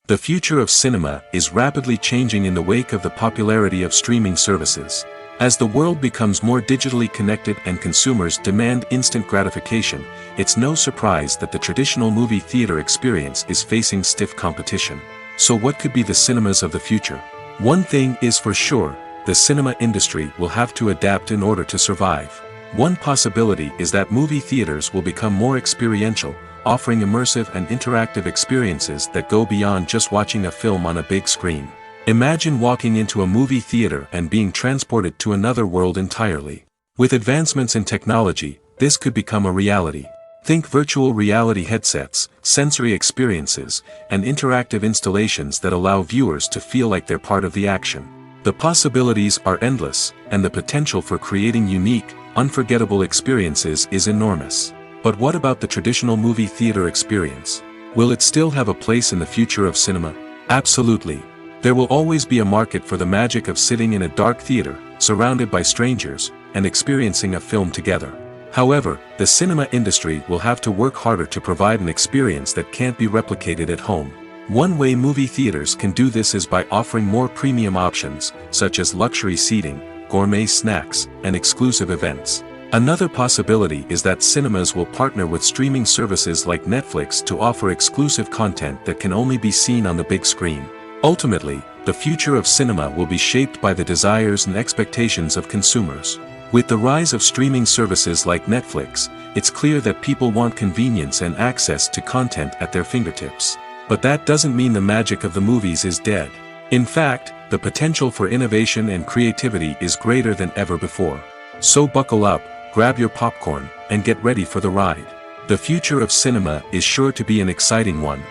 The future of cinema is rapidly changing in the wake of the popularity of streaming services. As the world becomes more digitally connected and consumers demand instant gratification, it's no surprise that the traditional movie theater experience is facing stiff competition. So what could be the cinemas of the future? One thing is for sure, the cinema industry will have to adapt in order to survive. One possibility is that movie theaters will become more experiential, offering immersive and interactive experiences that go beyond just watching a film on a big screen. Imagine walking into a movie theater and being transported to another world entirely. With advancements in technology, this could become a reality. Think virtual reality headsets, sensory experiences, and interactive installations that allow viewers to feel like they're part of the action. The possibilities are endless, and the potential for creating unique, unforgettable experiences is enormous. But what about the traditional movie theater experience? Will it still have a place in the future of cinema? Absolutely. There will always be a market for the magic of sitting in a dark theater, surrounded by strangers, and experiencing a film together. However, the cinema industry will have to work harder to provide an experience that can't be replicated at home. One way movie theaters can do this is by offering more premium options, such as luxury seating, gourmet snacks, and exclusive events. Another possibility is that cinemas will partner with streaming services like Netflix to offer exclusive content that can only be seen on the big screen. Ultimately, the future of cinema will be shaped by the desires and expectations of consumers. With the rise of streaming services like Netflix, it's clear that people want convenience and access to content at their fingertips. But that doesn't mean the magic of the movies is dead. In fact, the potential for innovation and creativity is greater than ever before. So buckle up, grab your popcorn, and get ready for the ride. The future of cinema is sure to be an exciting one.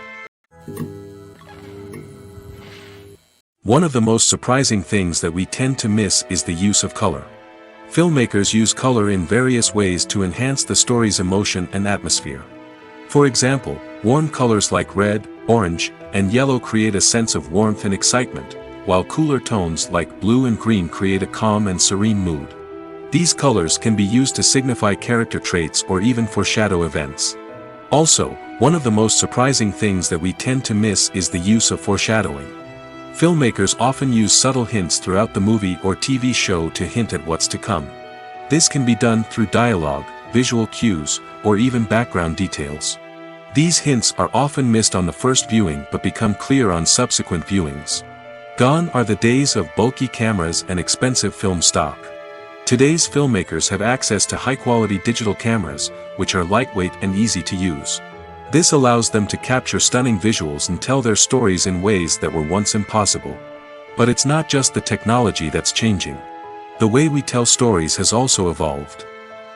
One of the most surprising things that we tend to miss is the use of color. Filmmakers use color in various ways to enhance the story's emotion and atmosphere. For example, warm colors like red, orange, and yellow create a sense of warmth and excitement, while cooler tones like blue and green create a calm and serene mood. These colors can be used to signify character traits or even foreshadow events. Also, one of the most surprising things that we tend to miss is the use of foreshadowing. Filmmakers often use subtle hints throughout the movie or TV show to hint at what's to come. This can be done through dialogue, visual cues, or even background details. These hints are often missed on the first viewing but become clear on subsequent viewings. Gone are the days of bulky cameras and expensive film stock. Today's filmmakers have access to high-quality digital cameras, which are lightweight and easy to use. This allows them to capture stunning visuals and tell their stories in ways that were once impossible. But it's not just the technology that's changing. The way we tell stories has also evolved.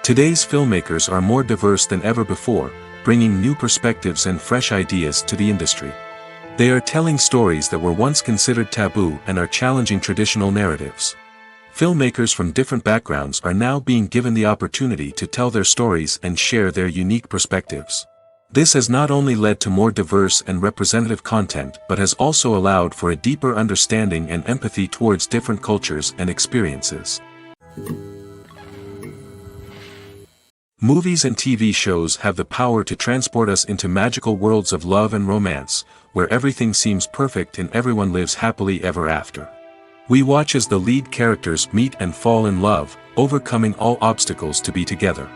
Today's filmmakers are more diverse than ever before, bringing new perspectives and fresh ideas to the industry. They are telling stories that were once considered taboo and are challenging traditional narratives. Filmmakers from different backgrounds are now being given the opportunity to tell their stories and share their unique perspectives. This has not only led to more diverse and representative content but has also allowed for a deeper understanding and empathy towards different cultures and experiences. Movies and TV shows have the power to transport us into magical worlds of love and romance, where everything seems perfect and everyone lives happily ever after. We watch as the lead characters meet and fall in love, overcoming all obstacles to be together.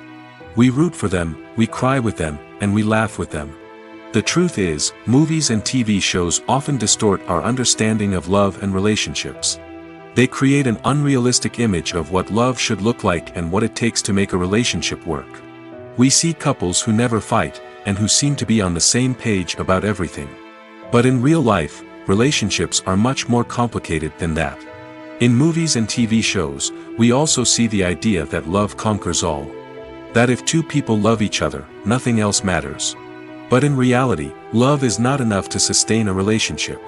We root for them, we cry with them, and we laugh with them. The truth is, movies and TV shows often distort our understanding of love and relationships. They create an unrealistic image of what love should look like and what it takes to make a relationship work. We see couples who never fight, and who seem to be on the same page about everything. But in real life, relationships are much more complicated than that. In movies and TV shows, we also see the idea that love conquers all. That if two people love each other, nothing else matters. But in reality, love is not enough to sustain a relationship.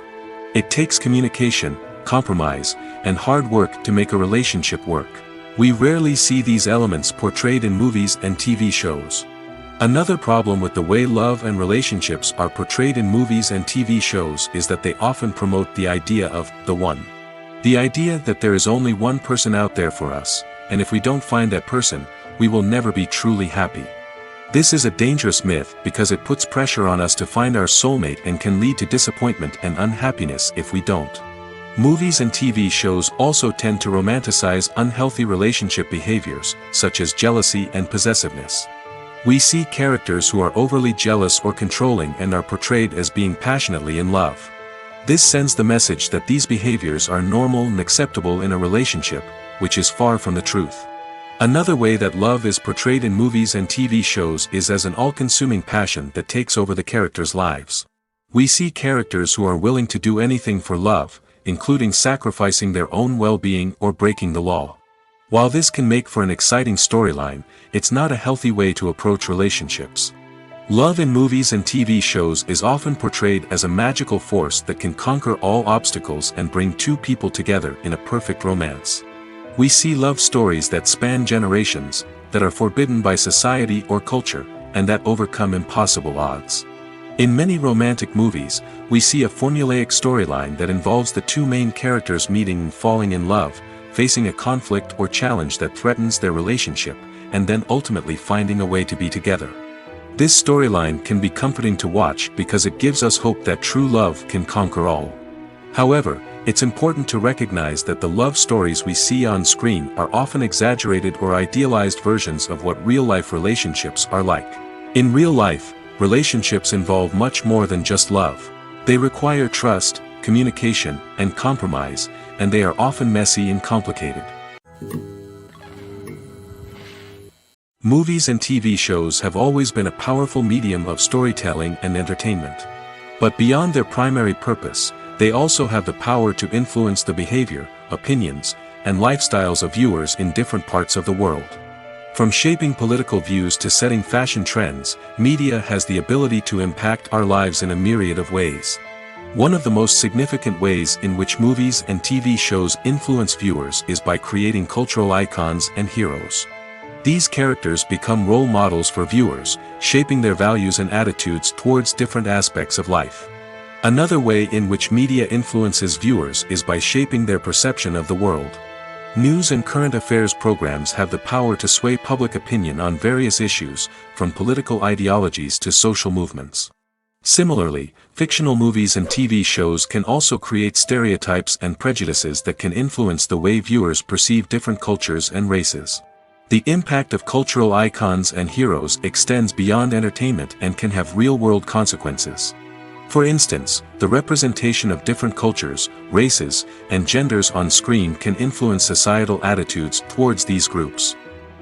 It takes communication, compromise, and hard work to make a relationship work. We rarely see these elements portrayed in movies and TV shows. Another problem with the way love and relationships are portrayed in movies and TV shows is that they often promote the idea of the one. The idea that there is only one person out there for us, and if we don't find that person, we will never be truly happy. This is a dangerous myth because it puts pressure on us to find our soulmate and can lead to disappointment and unhappiness if we don't. Movies and TV shows also tend to romanticize unhealthy relationship behaviors, such as jealousy and possessiveness. We see characters who are overly jealous or controlling and are portrayed as being passionately in love. This sends the message that these behaviors are normal and acceptable in a relationship, which is far from the truth. Another way that love is portrayed in movies and TV shows is as an all-consuming passion that takes over the characters' lives. We see characters who are willing to do anything for love, including sacrificing their own well-being or breaking the law. While this can make for an exciting storyline, it's not a healthy way to approach relationships. Love in movies and TV shows is often portrayed as a magical force that can conquer all obstacles and bring two people together in a perfect romance. We see love stories that span generations, that are forbidden by society or culture, and that overcome impossible odds. In many romantic movies, we see a formulaic storyline that involves the two main characters meeting and falling in love, facing a conflict or challenge that threatens their relationship, and then ultimately finding a way to be together. This storyline can be comforting to watch because it gives us hope that true love can conquer all. However, it's important to recognize that the love stories we see on screen are often exaggerated or idealized versions of what real-life relationships are like. In real life, relationships involve much more than just love. They require trust, communication, and compromise, and they are often messy and complicated. Movies and TV shows have always been a powerful medium of storytelling and entertainment. But beyond their primary purpose, they also have the power to influence the behavior, opinions, and lifestyles of viewers in different parts of the world. From shaping political views to setting fashion trends, media has the ability to impact our lives in a myriad of ways. One of the most significant ways in which movies and TV shows influence viewers is by creating cultural icons and heroes. These characters become role models for viewers, shaping their values and attitudes towards different aspects of life. Another way in which media influences viewers is by shaping their perception of the world. News and current affairs programs have the power to sway public opinion on various issues, from political ideologies to social movements. Similarly, fictional movies and TV shows can also create stereotypes and prejudices that can influence the way viewers perceive different cultures and races. The impact of cultural icons and heroes extends beyond entertainment and can have real-world consequences. For instance, the representation of different cultures, races, and genders on screen can influence societal attitudes towards these groups.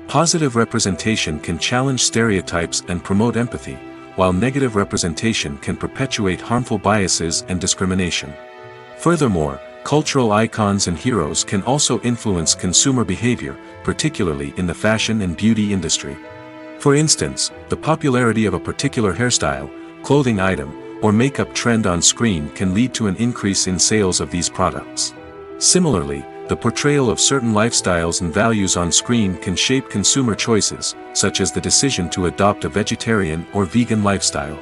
Positive representation can challenge stereotypes and promote empathy, while negative representation can perpetuate harmful biases and discrimination. Furthermore, cultural icons and heroes can also influence consumer behavior, particularly in the fashion and beauty industry. For instance, the popularity of a particular hairstyle, clothing item, or makeup trend on screen can lead to an increase in sales of these products. Similarly, the portrayal of certain lifestyles and values on screen can shape consumer choices, such as the decision to adopt a vegetarian or vegan lifestyle.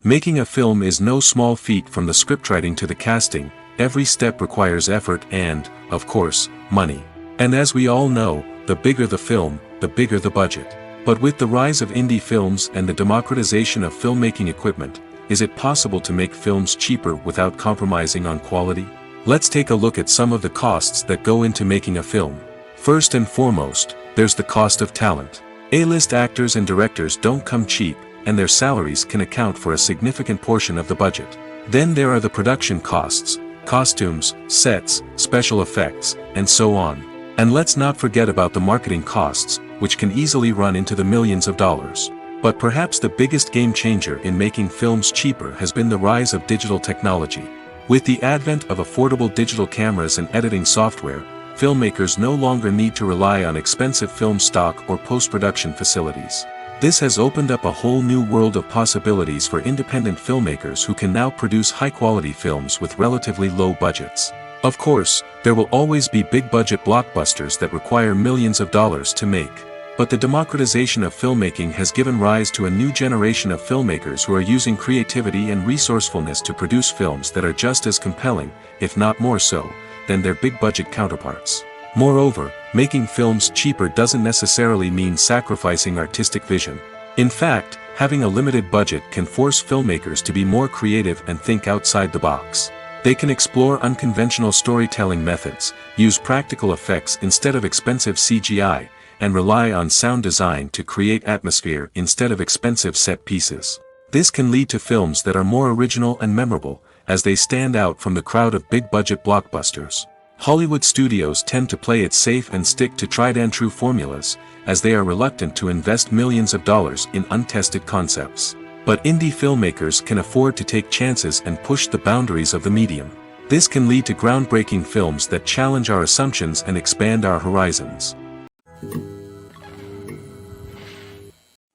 Making a film is no small feat. From the scriptwriting to the casting, every step requires effort and, of course, money. And as we all know, the bigger the film, the bigger the budget. But with the rise of indie films and the democratization of filmmaking equipment, is it possible to make films cheaper without compromising on quality? Let's take a look at some of the costs that go into making a film. First and foremost, there's the cost of talent. A-list actors and directors don't come cheap, and their salaries can account for a significant portion of the budget. Then there are the production costs, costumes, sets, special effects, and so on. And let's not forget about the marketing costs, which can easily run into the millions of dollars. But perhaps the biggest game changer in making films cheaper has been the rise of digital technology. With the advent of affordable digital cameras and editing software, filmmakers no longer need to rely on expensive film stock or post-production facilities. This has opened up a whole new world of possibilities for independent filmmakers who can now produce high-quality films with relatively low budgets. Of course, there will always be big-budget blockbusters that require millions of dollars to make. But the democratization of filmmaking has given rise to a new generation of filmmakers who are using creativity and resourcefulness to produce films that are just as compelling, if not more so, than their big-budget counterparts. Moreover, making films cheaper doesn't necessarily mean sacrificing artistic vision. In fact, having a limited budget can force filmmakers to be more creative and think outside the box. They can explore unconventional storytelling methods, use practical effects instead of expensive CGI, and rely on sound design to create atmosphere instead of expensive set pieces. This can lead to films that are more original and memorable, as they stand out from the crowd of big-budget blockbusters. Hollywood studios tend to play it safe and stick to tried-and-true formulas, as they are reluctant to invest millions of dollars in untested concepts. But indie filmmakers can afford to take chances and push the boundaries of the medium. This can lead to groundbreaking films that challenge our assumptions and expand our horizons.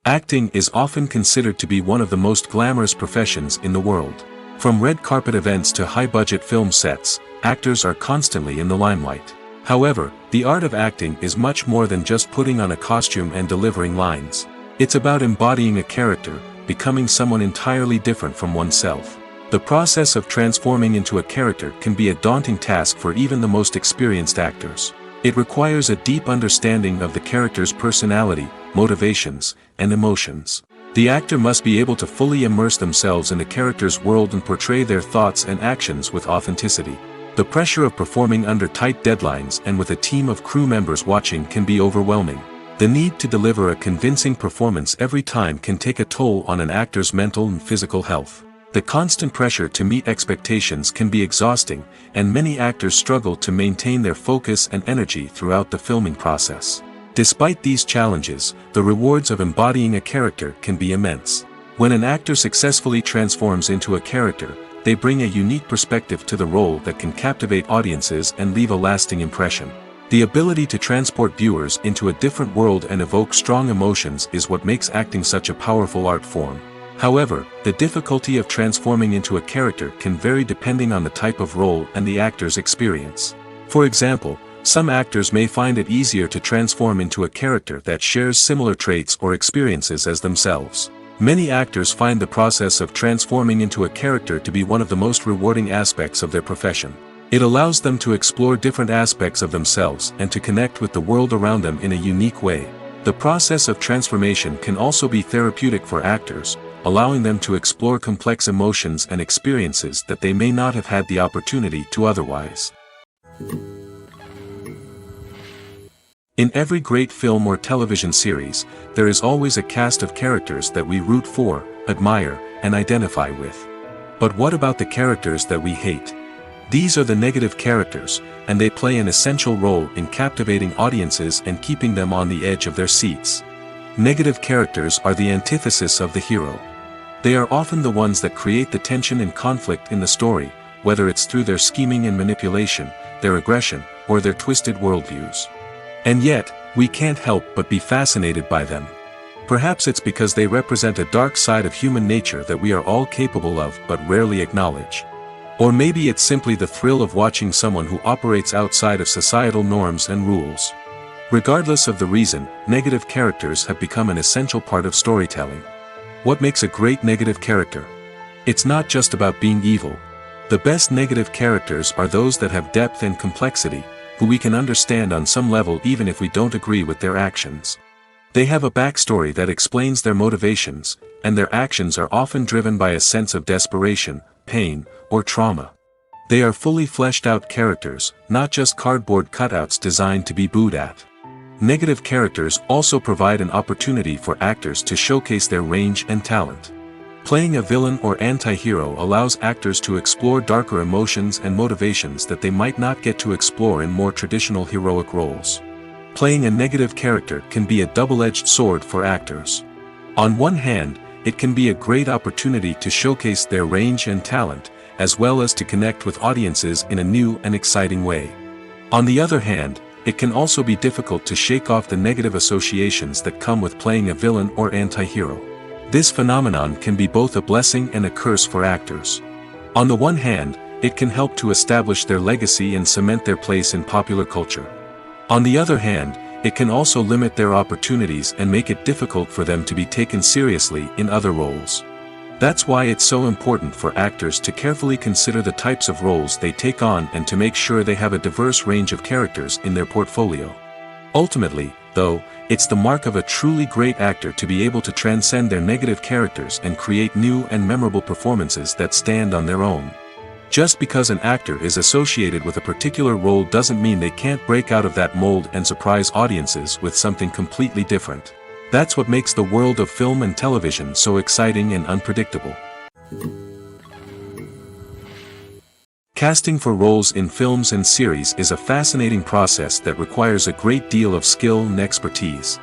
Acting is often considered to be one of the most glamorous professions in the world. From red carpet events to high-budget film sets, actors are constantly in the limelight. However, the art of acting is much more than just putting on a costume and delivering lines. It's about embodying a character, becoming someone entirely different from oneself. The process of transforming into a character can be a daunting task for even the most experienced actors. It requires a deep understanding of the character's personality, motivations, and emotions. The actor must be able to fully immerse themselves in the character's world and portray their thoughts and actions with authenticity. The pressure of performing under tight deadlines and with a team of crew members watching can be overwhelming. The need to deliver a convincing performance every time can take a toll on an actor's mental and physical health. The constant pressure to meet expectations can be exhausting, and many actors struggle to maintain their focus and energy throughout the filming process. Despite these challenges, the rewards of embodying a character can be immense. When an actor successfully transforms into a character, they bring a unique perspective to the role that can captivate audiences and leave a lasting impression. The ability to transport viewers into a different world and evoke strong emotions is what makes acting such a powerful art form. However, the difficulty of transforming into a character can vary depending on the type of role and the actor's experience. For example, some actors may find it easier to transform into a character that shares similar traits or experiences as themselves. Many actors find the process of transforming into a character to be one of the most rewarding aspects of their profession. It allows them to explore different aspects of themselves and to connect with the world around them in a unique way. The process of transformation can also be therapeutic for actors, allowing them to explore complex emotions and experiences that they may not have had the opportunity to otherwise. In every great film or television series, there is always a cast of characters that we root for, admire, and identify with. But what about the characters that we hate? These are the negative characters, and they play an essential role in captivating audiences and keeping them on the edge of their seats. Negative characters are the antithesis of the hero. They are often the ones that create the tension and conflict in the story, whether it's through their scheming and manipulation, their aggression, or their twisted worldviews. And yet, we can't help but be fascinated by them. Perhaps it's because they represent a dark side of human nature that we are all capable of but rarely acknowledge. Or maybe it's simply the thrill of watching someone who operates outside of societal norms and rules. Regardless of the reason, negative characters have become an essential part of storytelling. What makes a great negative character? It's not just about being evil. The best negative characters are those that have depth and complexity, who we can understand on some level even if we don't agree with their actions. They have a backstory that explains their motivations, and their actions are often driven by a sense of desperation, pain, or trauma. They are fully fleshed out characters, not just cardboard cutouts designed to be booed at. Negative characters also provide an opportunity for actors to showcase their range and talent. Playing a villain or anti-hero allows actors to explore darker emotions and motivations that they might not get to explore in more traditional heroic roles. Playing a negative character can be a double-edged sword for actors. On one hand, it can be a great opportunity to showcase their range and talent, as well as to connect with audiences in a new and exciting way. On the other hand, it can also be difficult to shake off the negative associations that come with playing a villain or anti-hero. This phenomenon can be both a blessing and a curse for actors. On the one hand, it can help to establish their legacy and cement their place in popular culture. On the other hand, it can also limit their opportunities and make it difficult for them to be taken seriously in other roles. That's why it's so important for actors to carefully consider the types of roles they take on and to make sure they have a diverse range of characters in their portfolio. Ultimately, though, it's the mark of a truly great actor to be able to transcend their negative characters and create new and memorable performances that stand on their own. Just because an actor is associated with a particular role doesn't mean they can't break out of that mold and surprise audiences with something completely different. That's what makes the world of film and television so exciting and unpredictable. Casting for roles in films and series is a fascinating process that requires a great deal of skill and expertise.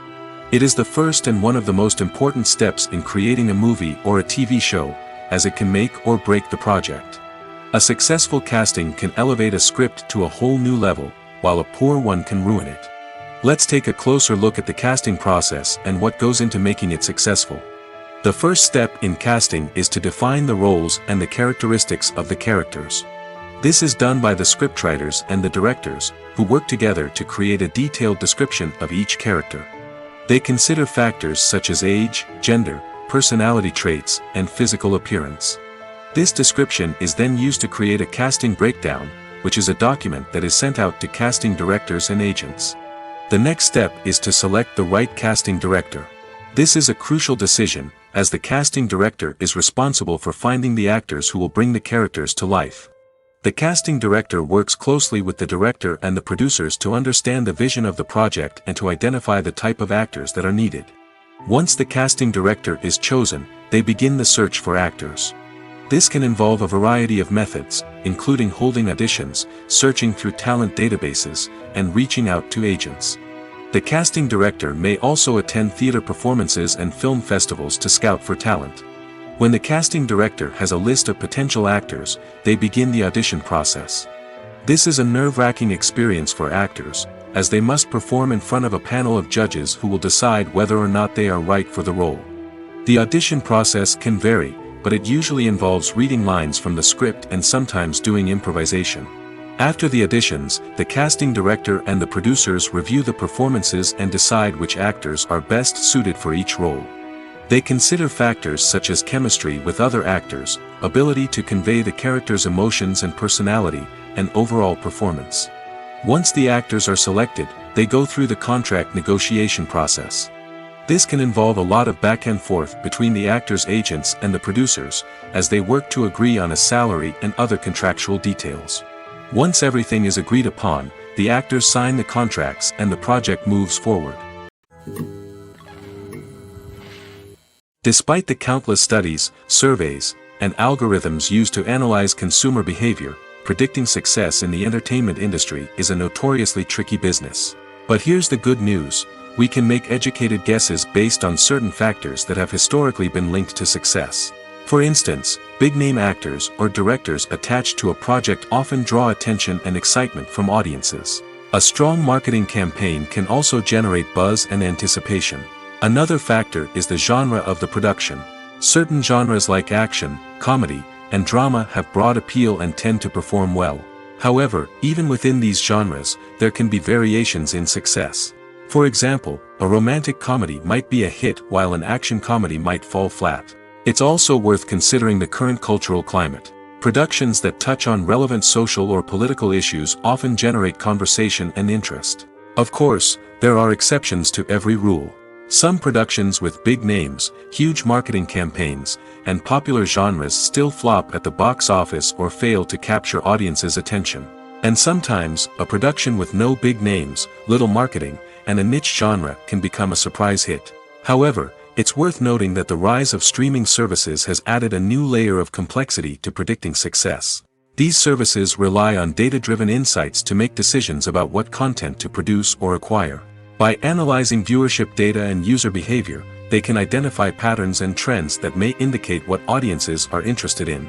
It is the first and one of the most important steps in creating a movie or a TV show, as it can make or break the project. A successful casting can elevate a script to a whole new level, while a poor one can ruin it. Let's take a closer look at the casting process and what goes into making it successful. The first step in casting is to define the roles and the characteristics of the characters. This is done by the scriptwriters and the directors, who work together to create a detailed description of each character. They consider factors such as age, gender, personality traits, and physical appearance. This description is then used to create a casting breakdown, which is a document that is sent out to casting directors and agents. The next step is to select the right casting director. This is a crucial decision, as the casting director is responsible for finding the actors who will bring the characters to life. The casting director works closely with the director and the producers to understand the vision of the project and to identify the type of actors that are needed. Once the casting director is chosen, they begin the search for actors. This can involve a variety of methods, including holding auditions, searching through talent databases, and reaching out to agents. The casting director may also attend theater performances and film festivals to scout for talent. When the casting director has a list of potential actors, they begin the audition process. This is a nerve-wracking experience for actors, as they must perform in front of a panel of judges who will decide whether or not they are right for the role. The audition process can vary, but it usually involves reading lines from the script and sometimes doing improvisation. After the auditions, the casting director and the producers review the performances and decide which actors are best suited for each role. They consider factors such as chemistry with other actors, ability to convey the character's emotions and personality, and overall performance. Once the actors are selected, they go through the contract negotiation process. This can involve a lot of back and forth between the actors' agents and the producers, as they work to agree on a salary and other contractual details. Once everything is agreed upon, the actors sign the contracts and the project moves forward. Despite the countless studies, surveys, and algorithms used to analyze consumer behavior, predicting success in the entertainment industry is a notoriously tricky business. But here's the good news: we can make educated guesses based on certain factors that have historically been linked to success. For instance, big-name actors or directors attached to a project often draw attention and excitement from audiences. A strong marketing campaign can also generate buzz and anticipation. Another factor is the genre of the production. Certain genres like action, comedy, and drama have broad appeal and tend to perform well. However, even within these genres, there can be variations in success. For example, a romantic comedy might be a hit while an action comedy might fall flat. It's also worth considering the current cultural climate. Productions that touch on relevant social or political issues often generate conversation and interest. Of course, there are exceptions to every rule. Some productions with big names, huge marketing campaigns, and popular genres still flop at the box office or fail to capture audiences' attention. And sometimes, a production with no big names, little marketing, and a niche genre can become a surprise hit. However, it's worth noting that the rise of streaming services has added a new layer of complexity to predicting success. These services rely on data-driven insights to make decisions about what content to produce or acquire. By analyzing viewership data and user behavior, they can identify patterns and trends that may indicate what audiences are interested in.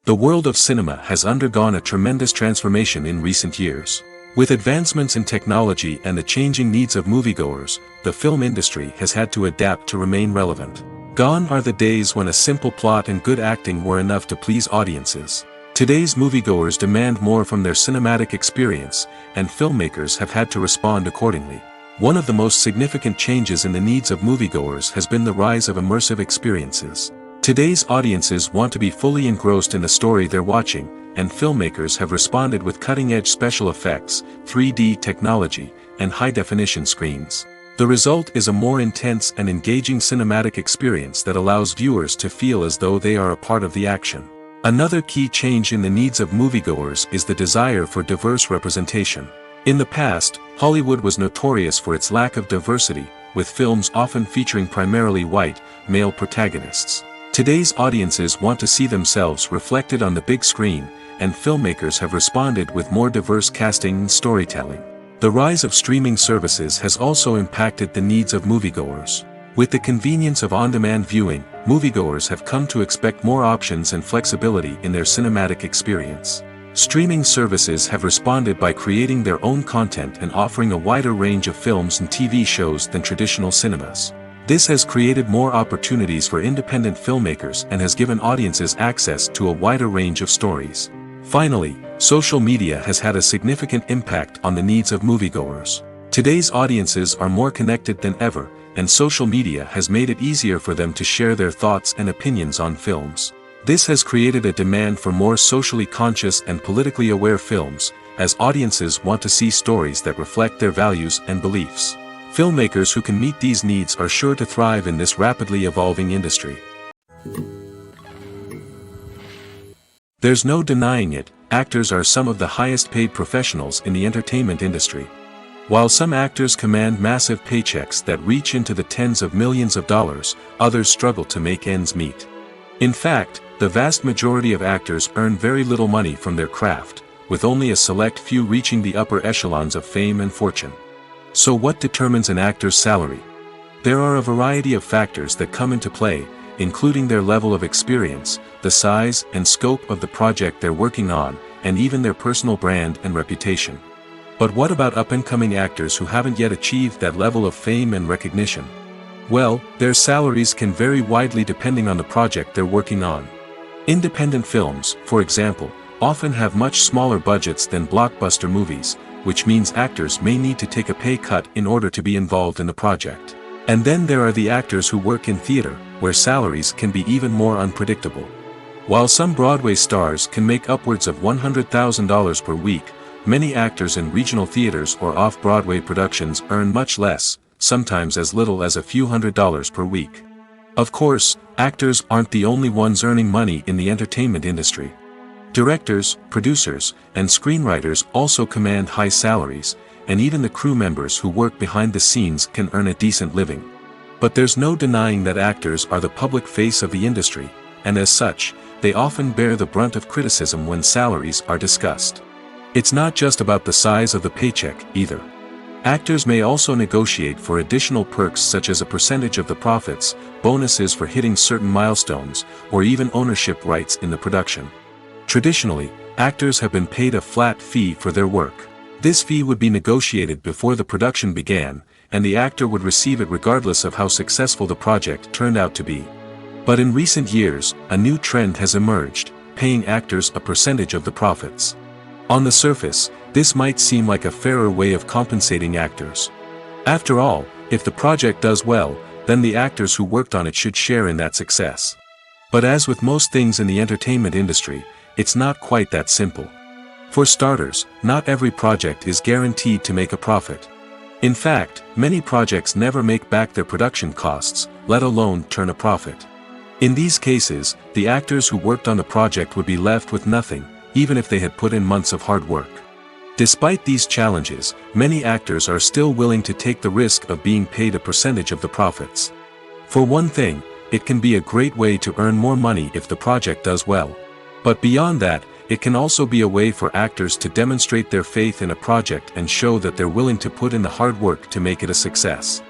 The world of cinema has undergone a tremendous transformation in recent years. With advancements in technology and the changing needs of moviegoers, the film industry has had to adapt to remain relevant. Gone are the days when a simple plot and good acting were enough to please audiences. Today's moviegoers demand more from their cinematic experience, and filmmakers have had to respond accordingly. One of the most significant changes in the needs of moviegoers has been the rise of immersive experiences. Today's audiences want to be fully engrossed in the story they're watching, and filmmakers have responded with cutting-edge special effects, 3D technology, and high-definition screens. The result is a more intense and engaging cinematic experience that allows viewers to feel as though they are a part of the action. Another key change in the needs of moviegoers is the desire for diverse representation. In the past, Hollywood was notorious for its lack of diversity, with films often featuring primarily white, male protagonists. Today's audiences want to see themselves reflected on the big screen, and filmmakers have responded with more diverse casting and storytelling. The rise of streaming services has also impacted the needs of moviegoers. With the convenience of on-demand viewing, moviegoers have come to expect more options and flexibility in their cinematic experience. Streaming services have responded by creating their own content and offering a wider range of films and TV shows than traditional cinemas. This has created more opportunities for independent filmmakers and has given audiences access to a wider range of stories. Finally, social media has had a significant impact on the needs of moviegoers. Today's audiences are more connected than ever, and social media has made it easier for them to share their thoughts and opinions on films. This has created a demand for more socially conscious and politically aware films, as audiences want to see stories that reflect their values and beliefs. Filmmakers who can meet these needs are sure to thrive in this rapidly evolving industry. There's no denying it, actors are some of the highest paid professionals in the entertainment industry. While some actors command massive paychecks that reach into the tens of millions of dollars, others struggle to make ends meet. In fact, the vast majority of actors earn very little money from their craft, with only a select few reaching the upper echelons of fame and fortune. So what determines an actor's salary? There are a variety of factors that come into play, including their level of experience, the size and scope of the project they're working on, and even their personal brand and reputation. But what about up-and-coming actors who haven't yet achieved that level of fame and recognition? Well, their salaries can vary widely depending on the project they're working on. Independent films, for example, often have much smaller budgets than blockbuster movies, which means actors may need to take a pay cut in order to be involved in the project. And then there are the actors who work in theater, where salaries can be even more unpredictable. While some Broadway stars can make upwards of $100,000 per week, many actors in regional theaters or off-Broadway productions earn much less, sometimes as little as a few $100s per week. Of course, actors aren't the only ones earning money in the entertainment industry. Directors, producers, and screenwriters also command high salaries, and even the crew members who work behind the scenes can earn a decent living. But there's no denying that actors are the public face of the industry, and as such, they often bear the brunt of criticism when salaries are discussed. It's not just about the size of the paycheck, either. Actors may also negotiate for additional perks such as a percentage of the profits, bonuses for hitting certain milestones, or even ownership rights in the production. Traditionally, actors have been paid a flat fee for their work. This fee would be negotiated before the production began, and the actor would receive it regardless of how successful the project turned out to be. But in recent years, a new trend has emerged, paying actors a percentage of the profits. On the surface, this might seem like a fairer way of compensating actors. After all, if the project does well, then the actors who worked on it should share in that success. But as with most things in the entertainment industry, it's not quite that simple. For starters, not every project is guaranteed to make a profit. In fact, many projects never make back their production costs, let alone turn a profit. In these cases, the actors who worked on the project would be left with nothing, even if they had put in months of hard work. Despite these challenges, many actors are still willing to take the risk of being paid a percentage of the profits. For one thing, it can be a great way to earn more money if the project does well. But beyond that, it can also be a way for actors to demonstrate their faith in a project and show that they're willing to put in the hard work to make it a success.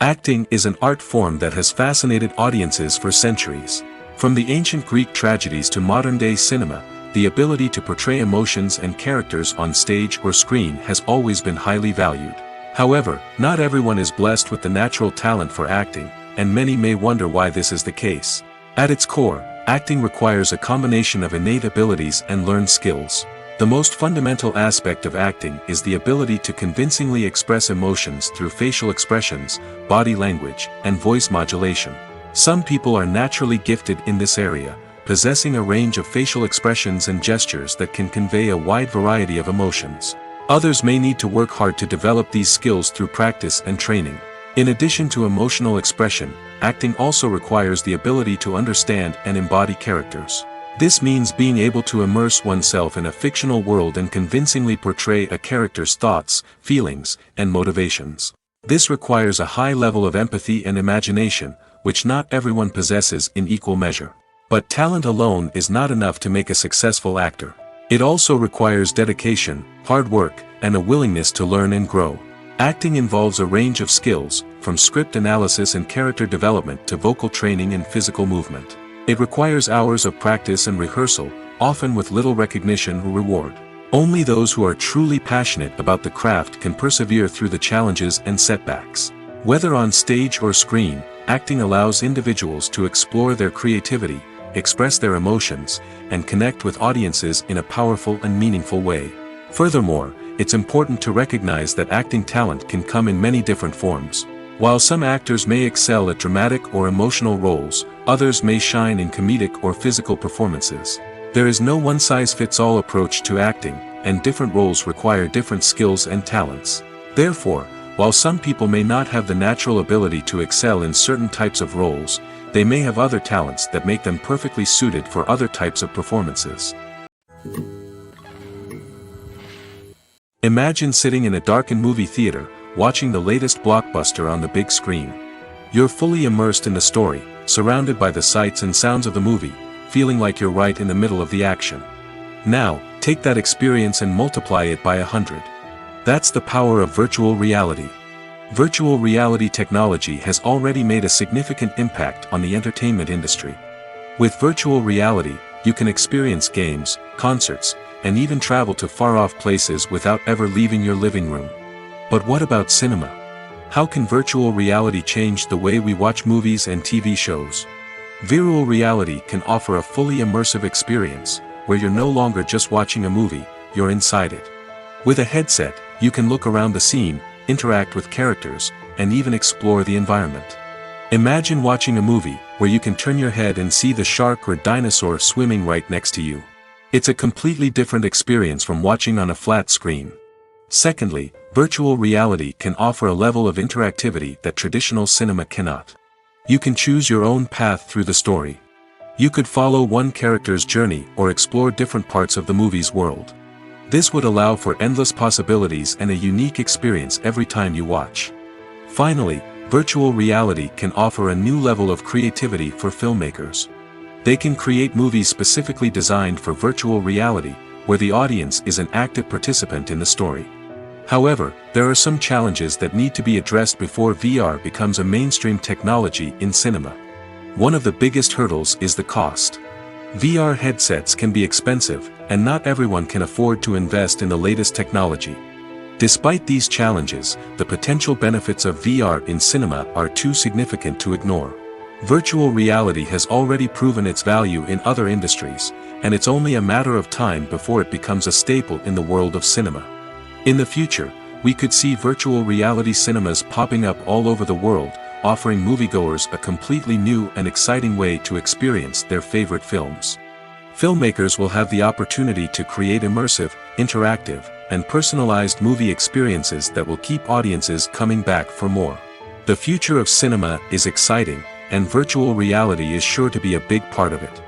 Acting is an art form that has fascinated audiences for centuries. From the ancient Greek tragedies to modern-day cinema, the ability to portray emotions and characters on stage or screen has always been highly valued. However, not everyone is blessed with the natural talent for acting, and many may wonder why this is the case. At its core, acting requires a combination of innate abilities and learned skills. The most fundamental aspect of acting is the ability to convincingly express emotions through facial expressions, body language, and voice modulation. Some people are naturally gifted in this area, possessing a range of facial expressions and gestures that can convey a wide variety of emotions. Others may need to work hard to develop these skills through practice and training. In addition to emotional expression, acting also requires the ability to understand and embody characters. This means being able to immerse oneself in a fictional world and convincingly portray a character's thoughts, feelings, and motivations. This requires a high level of empathy and imagination, which not everyone possesses in equal measure. But talent alone is not enough to make a successful actor. It also requires dedication, hard work, and a willingness to learn and grow. Acting involves a range of skills, from script analysis and character development to vocal training and physical movement. It requires hours of practice and rehearsal, often with little recognition or reward. Only those who are truly passionate about the craft can persevere through the challenges and setbacks. Whether on stage or screen, acting allows individuals to explore their creativity, express their emotions, and connect with audiences in a powerful and meaningful way. Furthermore, it's important to recognize that acting talent can come in many different forms. While some actors may excel at dramatic or emotional roles, others may shine in comedic or physical performances. There is no one-size-fits-all approach to acting, and different roles require different skills and talents. Therefore, while some people may not have the natural ability to excel in certain types of roles, they may have other talents that make them perfectly suited for other types of performances. Imagine sitting in a darkened movie theater, watching the latest blockbuster on the big screen. You're fully immersed in the story, surrounded by the sights and sounds of the movie, feeling like you're right in the middle of the action. Now, take that experience and multiply it by 100. That's the power of virtual reality. Virtual reality technology has already made a significant impact on the entertainment industry. With virtual reality, you can experience games, concerts, and even travel to far-off places without ever leaving your living room. But what about cinema? How can virtual reality change the way we watch movies and TV shows? Virtual reality can offer a fully immersive experience, where you're no longer just watching a movie, you're inside it. With a headset, you can look around the scene, interact with characters, and even explore the environment. Imagine watching a movie, where you can turn your head and see the shark or dinosaur swimming right next to you. It's a completely different experience from watching on a flat screen. Secondly, virtual reality can offer a level of interactivity that traditional cinema cannot. You can choose your own path through the story. You could follow one character's journey or explore different parts of the movie's world. This would allow for endless possibilities and a unique experience every time you watch. Finally, virtual reality can offer a new level of creativity for filmmakers. They can create movies specifically designed for virtual reality, where the audience is an active participant in the story. However, there are some challenges that need to be addressed before VR becomes a mainstream technology in cinema. One of the biggest hurdles is the cost. VR headsets can be expensive, and not everyone can afford to invest in the latest technology. Despite these challenges, the potential benefits of VR in cinema are too significant to ignore. Virtual reality has already proven its value in other industries, and it's only a matter of time before it becomes a staple in the world of cinema. In the future, we could see virtual reality cinemas popping up all over the world, offering moviegoers a completely new and exciting way to experience their favorite films. Filmmakers will have the opportunity to create immersive, interactive, and personalized movie experiences that will keep audiences coming back for more. The future of cinema is exciting, and virtual reality is sure to be a big part of it.